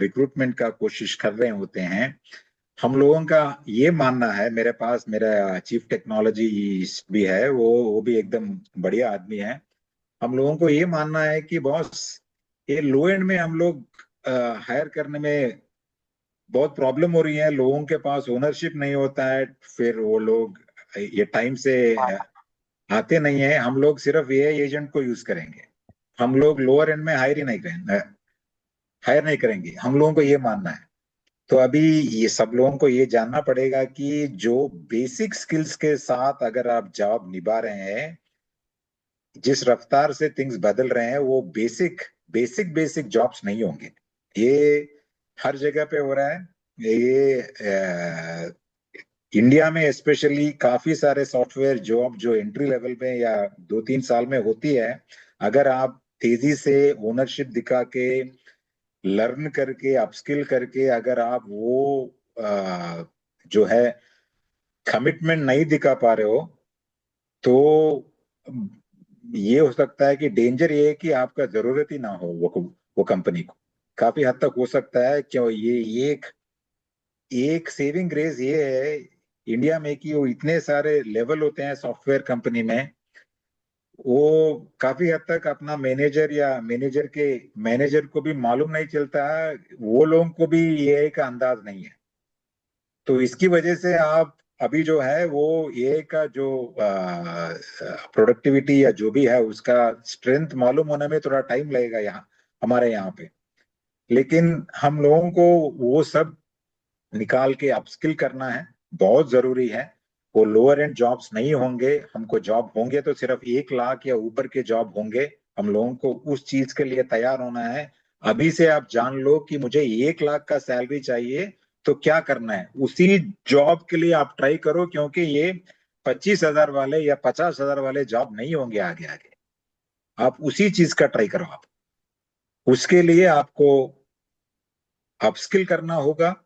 रिक्रूटमेंट का कोशिश कर रहे होते हैं, हम लोगों का ये मानना है, मेरे पास मेरा चीफ टेक्नोलॉजी भी है, वो भी एकदम बढ़िया आदमी है। हम लोगों को ये मानना है कि बॉस, ये लो एंड में हम लोग हायर करने में बहुत प्रॉब्लम हो रही है। लोगों के पास ओनरशिप नहीं होता है, फिर वो लोग ये टाइम से आते नहीं है। हम लोग सिर्फ एआई एजेंट को यूज करेंगे, हम लोग लोअर एंड में हायर नहीं करेंगे, हम लोगों को ये मानना है। तो अभी ये सब लोगों को ये जानना पड़ेगा कि जो बेसिक स्किल्स के साथ अगर आप जॉब निभा रहे हैं, जिस रफ्तार से थिंग्स बदल रहे हैं, वो बेसिक जॉब्स नहीं होंगे। ये हर जगह पे हो रहा है। ये इंडिया में स्पेशली काफी सारे सॉफ्टवेयर जॉब जो एंट्री लेवल में या 2-3 साल में होती है, अगर आप तेजी से ओनरशिप दिखा के, लर्न करके, अपस्किल करके, अगर आप वो जो है कमिटमेंट नहीं दिखा पा रहे हो, तो ये हो सकता है कि डेंजर ये है कि आपका जरूरत ही ना हो वो कंपनी को। काफी हद तक हो सकता है। क्यों ये एक एक सेविंग ग्रेस ये है इंडिया में कि वो इतने सारे लेवल होते हैं सॉफ्टवेयर कंपनी में, वो काफी हद तक अपना मैनेजर या मैनेजर को भी मालूम नहीं चलता है, वो लोगों को भी एआई का अंदाज नहीं है। तो इसकी वजह से आप अभी जो है वो एआई का जो प्रोडक्टिविटी या जो भी है उसका स्ट्रेंथ मालूम होने में थोड़ा टाइम लगेगा यहाँ, हमारे यहाँ पे। लेकिन हम लोगों को वो सब निकाल के अपस्किल करना है, बहुत जरूरी है। वो लोअर एंड जॉब्स नहीं होंगे, हमको जॉब होंगे तो सिर्फ 1 लाख या ऊपर के जॉब होंगे। हम लोगों को उस चीज के लिए तैयार होना है। अभी से आप जान लो कि मुझे 1 लाख का सैलरी चाहिए, तो क्या करना है उसी जॉब के लिए आप ट्राई करो, क्योंकि ये 25,000 वाले या 50,000 वाले जॉब नहीं होंगे आगे आगे। आप उसी चीज का ट्राई करो। आप उसके लिए आपको अपस्किल करना होगा,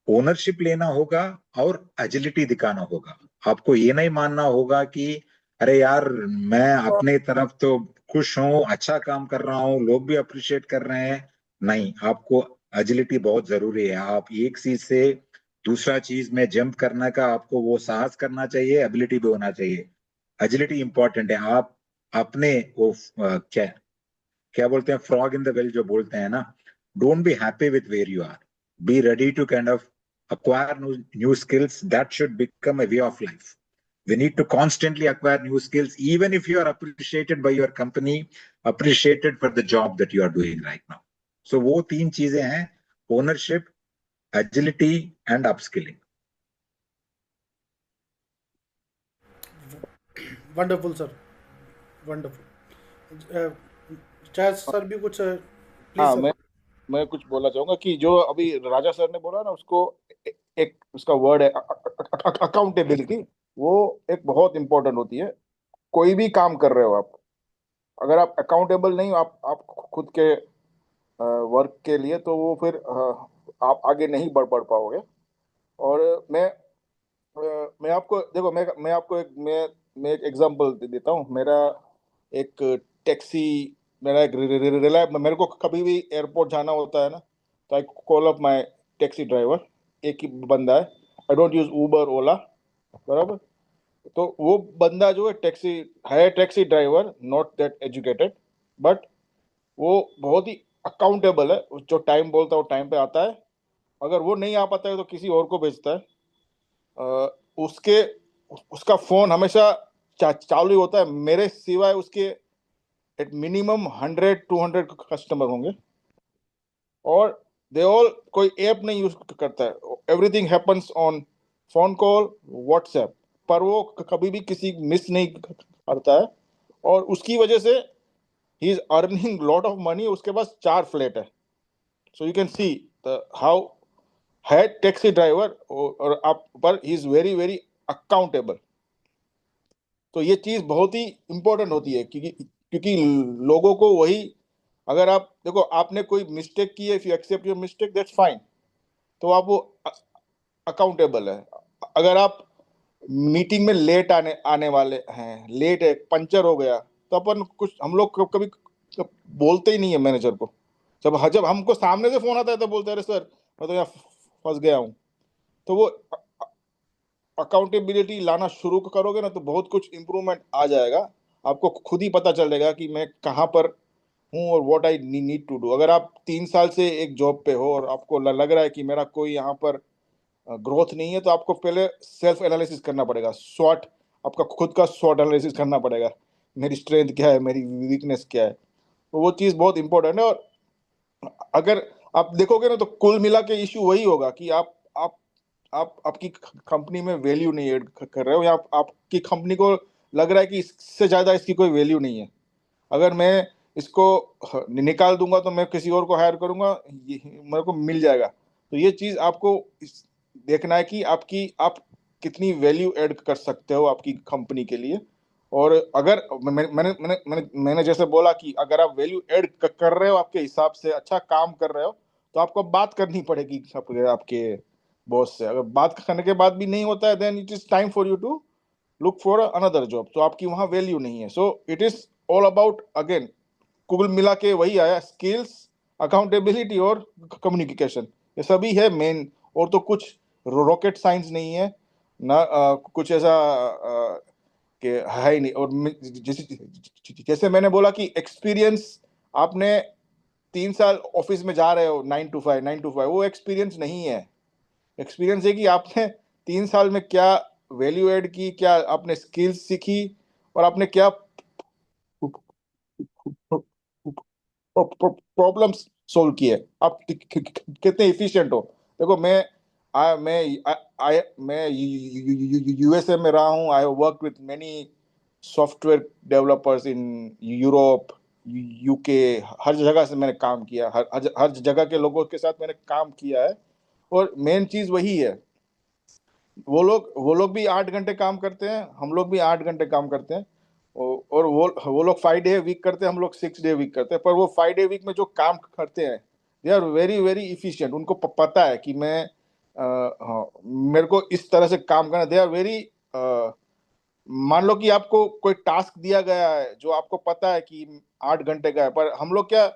ओनरशिप लेना होगा और एजिलिटी दिखाना होगा। आपको ये नहीं मानना होगा कि अरे यार मैं अपने तरफ तो खुश हूं, अच्छा काम कर रहा हूं, लोग भी अप्रिशिएट कर रहे हैं। नहीं, आपको एजिलिटी बहुत जरूरी है। आप एक चीज से दूसरा चीज में जंप करने का आपको वो साहस करना चाहिए, एबिलिटी भी होना चाहिए। एजिलिटी इंपॉर्टेंट है। आप अपने वो क्या क्या बोलते हैं, फ्रॉग इन द वेल जो बोलते हैं ना, don't be happy with where you are, be ready to kind of acquire new skills. That should become a way of life. We need to constantly acquire new skills, even if you are appreciated by your company, appreciated for the job that you are doing right now. So वो 3 चीजें हैं: ownership, agility and upskilling. Wonderful sir, wonderful. चाहे sir भी कुछ please हाँ, sir. मैं कुछ बोलना चाहूंगा कि जो अभी राजा सर ने बोला ना, उसको एक उसका वर्ड है अकाउंटेबिलिटी। वो एक बहुत इंपॉर्टेंट होती है। कोई भी काम कर रहे हो आप, अगर आप अकाउंटेबल नहीं हो आप खुद के वर्क के लिए, तो वो फिर आप आगे नहीं बढ़ पाओगे। और मैं आपको देखो, मैं आपको मैं एक एग्जांपल देता हूँ। एक टैक्सी मेरा एक रिलाय मेरे को कभी भी एयरपोर्ट जाना होता है ना, तो I call up my taxi driver. एक ही बंदा है, आई डोंट यूज उबर ओला, बराबर। तो वो बंदा जो है taxi driver, not that educated, but वो बहुत ही अकाउंटेबल है। जो टाइम बोलता है वो टाइम पे आता है। अगर वो नहीं आ पाता है तो किसी और को भेजता है। उसके उसका फोन हमेशा चालू ही होता है। मेरे सिवाय उसके एट मिनिमम 100-200 कस्टमर होंगे, और दे ऑल कोई ऐप नहीं यूज करता है। Everything happens on phone call, WhatsApp पर। वो कभी भी किसी मिस नहीं करता है, और उसकी वजह से he is earning lot of money. उसके पास 4 फ्लैट है। So you can see how है टैक्सी ड्राइवर, और आप पर he is very very accountable. तो ये चीज बहुत ही इंपॉर्टेंट होती है, क्योंकि लोगों को वही, अगर आप देखो आपने कोई मिस्टेक की है, if you accept your mistake that's fine, तो आप वो अकाउंटेबल है। अगर आप मीटिंग में लेट आने वाले हैं, लेट है, पंचर हो गया, तो अपन कुछ हम लोग कभी बोलते ही नहीं है मैनेजर को। जब हमको सामने से फोन आता है तो बोलते हैं अरे सर मैं तो यहाँ फंस गया हूँ। तो वो अकाउंटेबिलिटी लाना शुरू करोगे ना, तो बहुत कुछ इंप्रूवमेंट आ जाएगा। आपको खुद ही पता चलेगा कि मैं कहाँ पर हूँ और what I need to do. अगर आप 3 साल से एक जॉब पे हो और आपको लग रहा है कि मेरा कोई यहाँ पर ग्रोथ नहीं है, तो आपको पहले सेल्फ एनालिसिस करना पड़ेगा। स्वॉट, आपका खुद का स्वॉट एनालिसिस करना पड़ेगा। मेरी स्ट्रेंथ क्या है, मेरी वीकनेस क्या है। तो वो चीज़ बहुत इंपॉर्टेंट है। और अगर आप देखोगे ना, तो कुल मिला के इश्यू वही होगा कि आपकी कंपनी में वैल्यू नहीं ऐड कर रहे हो, या आपकी कंपनी को लग रहा है कि इससे ज्यादा इसकी कोई वैल्यू नहीं है। अगर मैं इसको निकाल दूंगा तो मैं किसी और को हायर करूंगा, मेरे को मिल जाएगा। तो ये चीज आपको देखना है कि आप कितनी वैल्यू ऐड कर सकते हो आपकी कंपनी के लिए। और अगर मैंने जैसे बोला कि अगर आप वैल्यू ऐड कर रहे हो, आपके हिसाब से अच्छा काम कर रहे हो, तो आपको बात करनी पड़ेगी आपके बॉस से। अगर बात करने के बाद भी नहीं होता है, then it is time for you to look for another job. तो आपकी वहां वैल्यू नहीं है। So it is all about, again कुल मिला के वही आया, स्किल्स, अकाउंटेबिलिटी और कम्युनिकेशन, ये सभी है मेन। और तो कुछ रॉकेट साइंस नहीं है ना, कुछ ऐसा कि है ही नहीं। और जैसे मैंने बोला कि एक्सपीरियंस, आपने 3 साल ऑफिस में जा रहे हो 9 to 5, वो एक्सपीरियंस नहीं है। एक्सपीरियंस है कि आपने 3 साल में क्या वैल्यू ऐड की, क्या आपने स्किल्स सीखी, और आपने क्या प्रॉब्लम्स सोल्व किए, आप कितने इफिशिएंट हो। देखो मैं यूएसए में रहा हूँ। I work with many software developers in Europe, UK, हर जगह से मैंने काम किया, हर जगह के लोगों के साथ मैंने काम किया है। और मेन चीज वही है, वो लोग भी 8 घंटे काम करते हैं, हम लोग भी 8 घंटे काम करते हैं। और वो लोग 5 डे वीक करते हैं, हम लोग 6 डे वीक करते हैं। पर वो 5 डे वीक में जो काम करते हैं, they are very very efficient. उनको पता है कि हाँ, मेरे को इस तरह से काम करना। दे आर वेरी, मान लो कि आपको कोई टास्क दिया गया है जो आपको पता है कि 8 घंटे का है, पर हम लोग क्या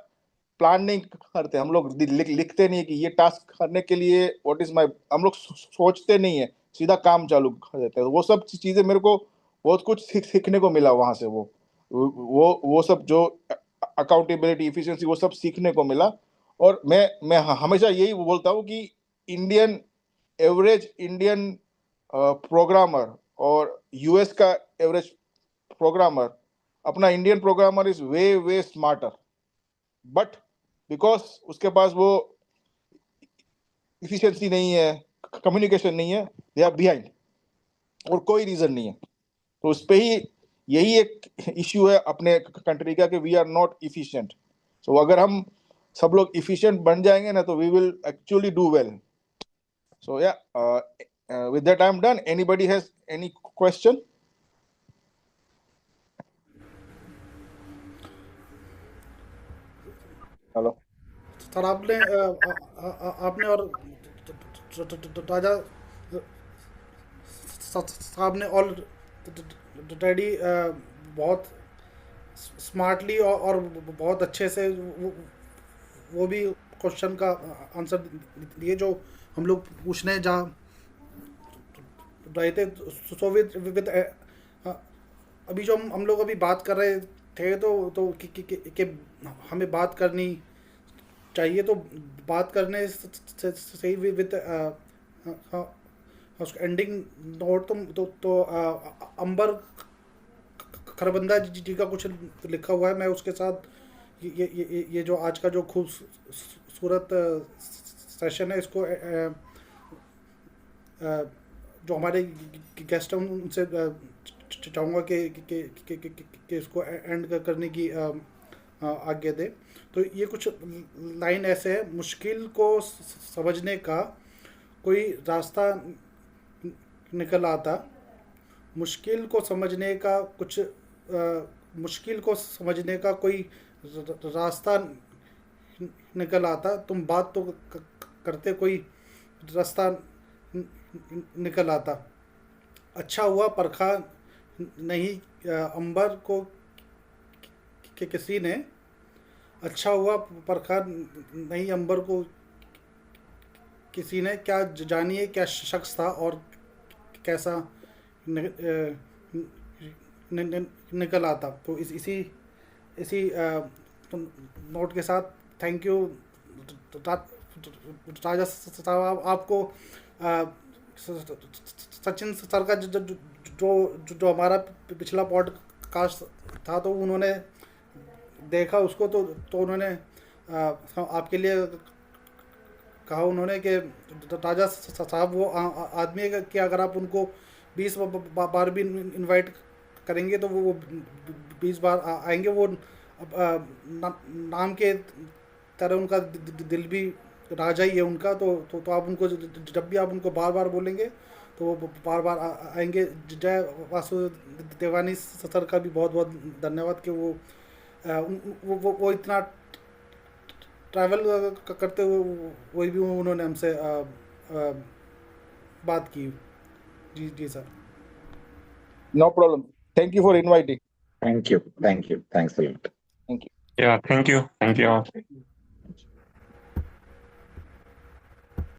प्लान नहीं करते, हम लोग लिखते नहीं है कि ये टास्क करने के लिए व्हाट इज माय, हम लोग सोचते नहीं है, सीधा काम चालू कर देते हैं। वो सब चीजें मेरे को बहुत कुछ सीखने को मिला वहां से। वो सब जो अकाउंटेबिलिटी, इफिशिएंसी, वो सब सीखने को मिला। और मैं हमेशा यही बोलता हूँ कि एवरेज इंडियन प्रोग्रामर और यूएस का एवरेज प्रोग्रामर, अपना Indian programmer is way way smarter, but because उसके पास वो इफिशिएंसी नहीं है, कम्युनिकेशन नहीं है, दे आर बिहाइंड, और कोई रीजन नहीं है। तो उस पे ही यही एक इश्यू है अपने कंट्री का कि we are not efficient. So अगर हम सब लोग इफिशिएंट बन जाएंगे ना, तो we will actually do well. So yeah, with that I'm done. Anybody has any question? Hello sir, आपने और राजा साहब ने ऑलरेडी बहुत स्मार्टली और बहुत अच्छे से वो भी क्वेश्चन का आंसर दिए जो हम लोग पूछने जा रहे थे। सो विद अभी जो हम लोग अभी बात कर रहे थे, तो कि हमें बात करनी चाहिए, तो बात करने से सही विद एंडिंग नोट तो अंबर खरबंदा जी का कुछ लिखा हुआ है। मैं उसके साथ ये जो आज का जो खूबसूरत सेशन है, इसको जो हमारे गेस्ट हैं उनसे चाहूँगा कि इसको एंड करने की आज्ञा दे। तो ये कुछ लाइन ऐसे है: मुश्किल को समझने का कोई रास्ता निकल आता, मुश्किल को समझने का कोई रास्ता निकल आता। तुम बात तो करते, कोई रास्ता निकल आता। अच्छा हुआ परखा नहीं अंबर को किसी ने, अच्छा हुआ परखा नहीं अंबर को किसी ने। क्या जानिए क्या शख्स था और कैसा निकल आता। तो इसी नोट के साथ थैंक यू राजा साहब। आपको सचिन सर का जो हमारा पिछला पॉडकास्ट था, तो उन्होंने देखा उसको, तो उन्होंने आपके लिए कहा उन्होंने कि राजा साहब वो आदमी है कि अगर आप उनको 20 बार भी इनवाइट करेंगे तो वो 20 बार आएंगे। वो नाम के तरह उनका दिल भी राजा ही है उनका। तो आप उनको जब भी आप उनको बार बार बोलेंगे तो वो बार बार आएंगे। जय वासुदेवानी सर का भी बहुत बहुत धन्यवाद कि वो इतना ट्रैवल करते हुए वही भी उन्होंने हमसे बात की। जी sir. No problem, thank you for inviting. Thank you. Thanks a lot. Thank you. Yeah, thank you.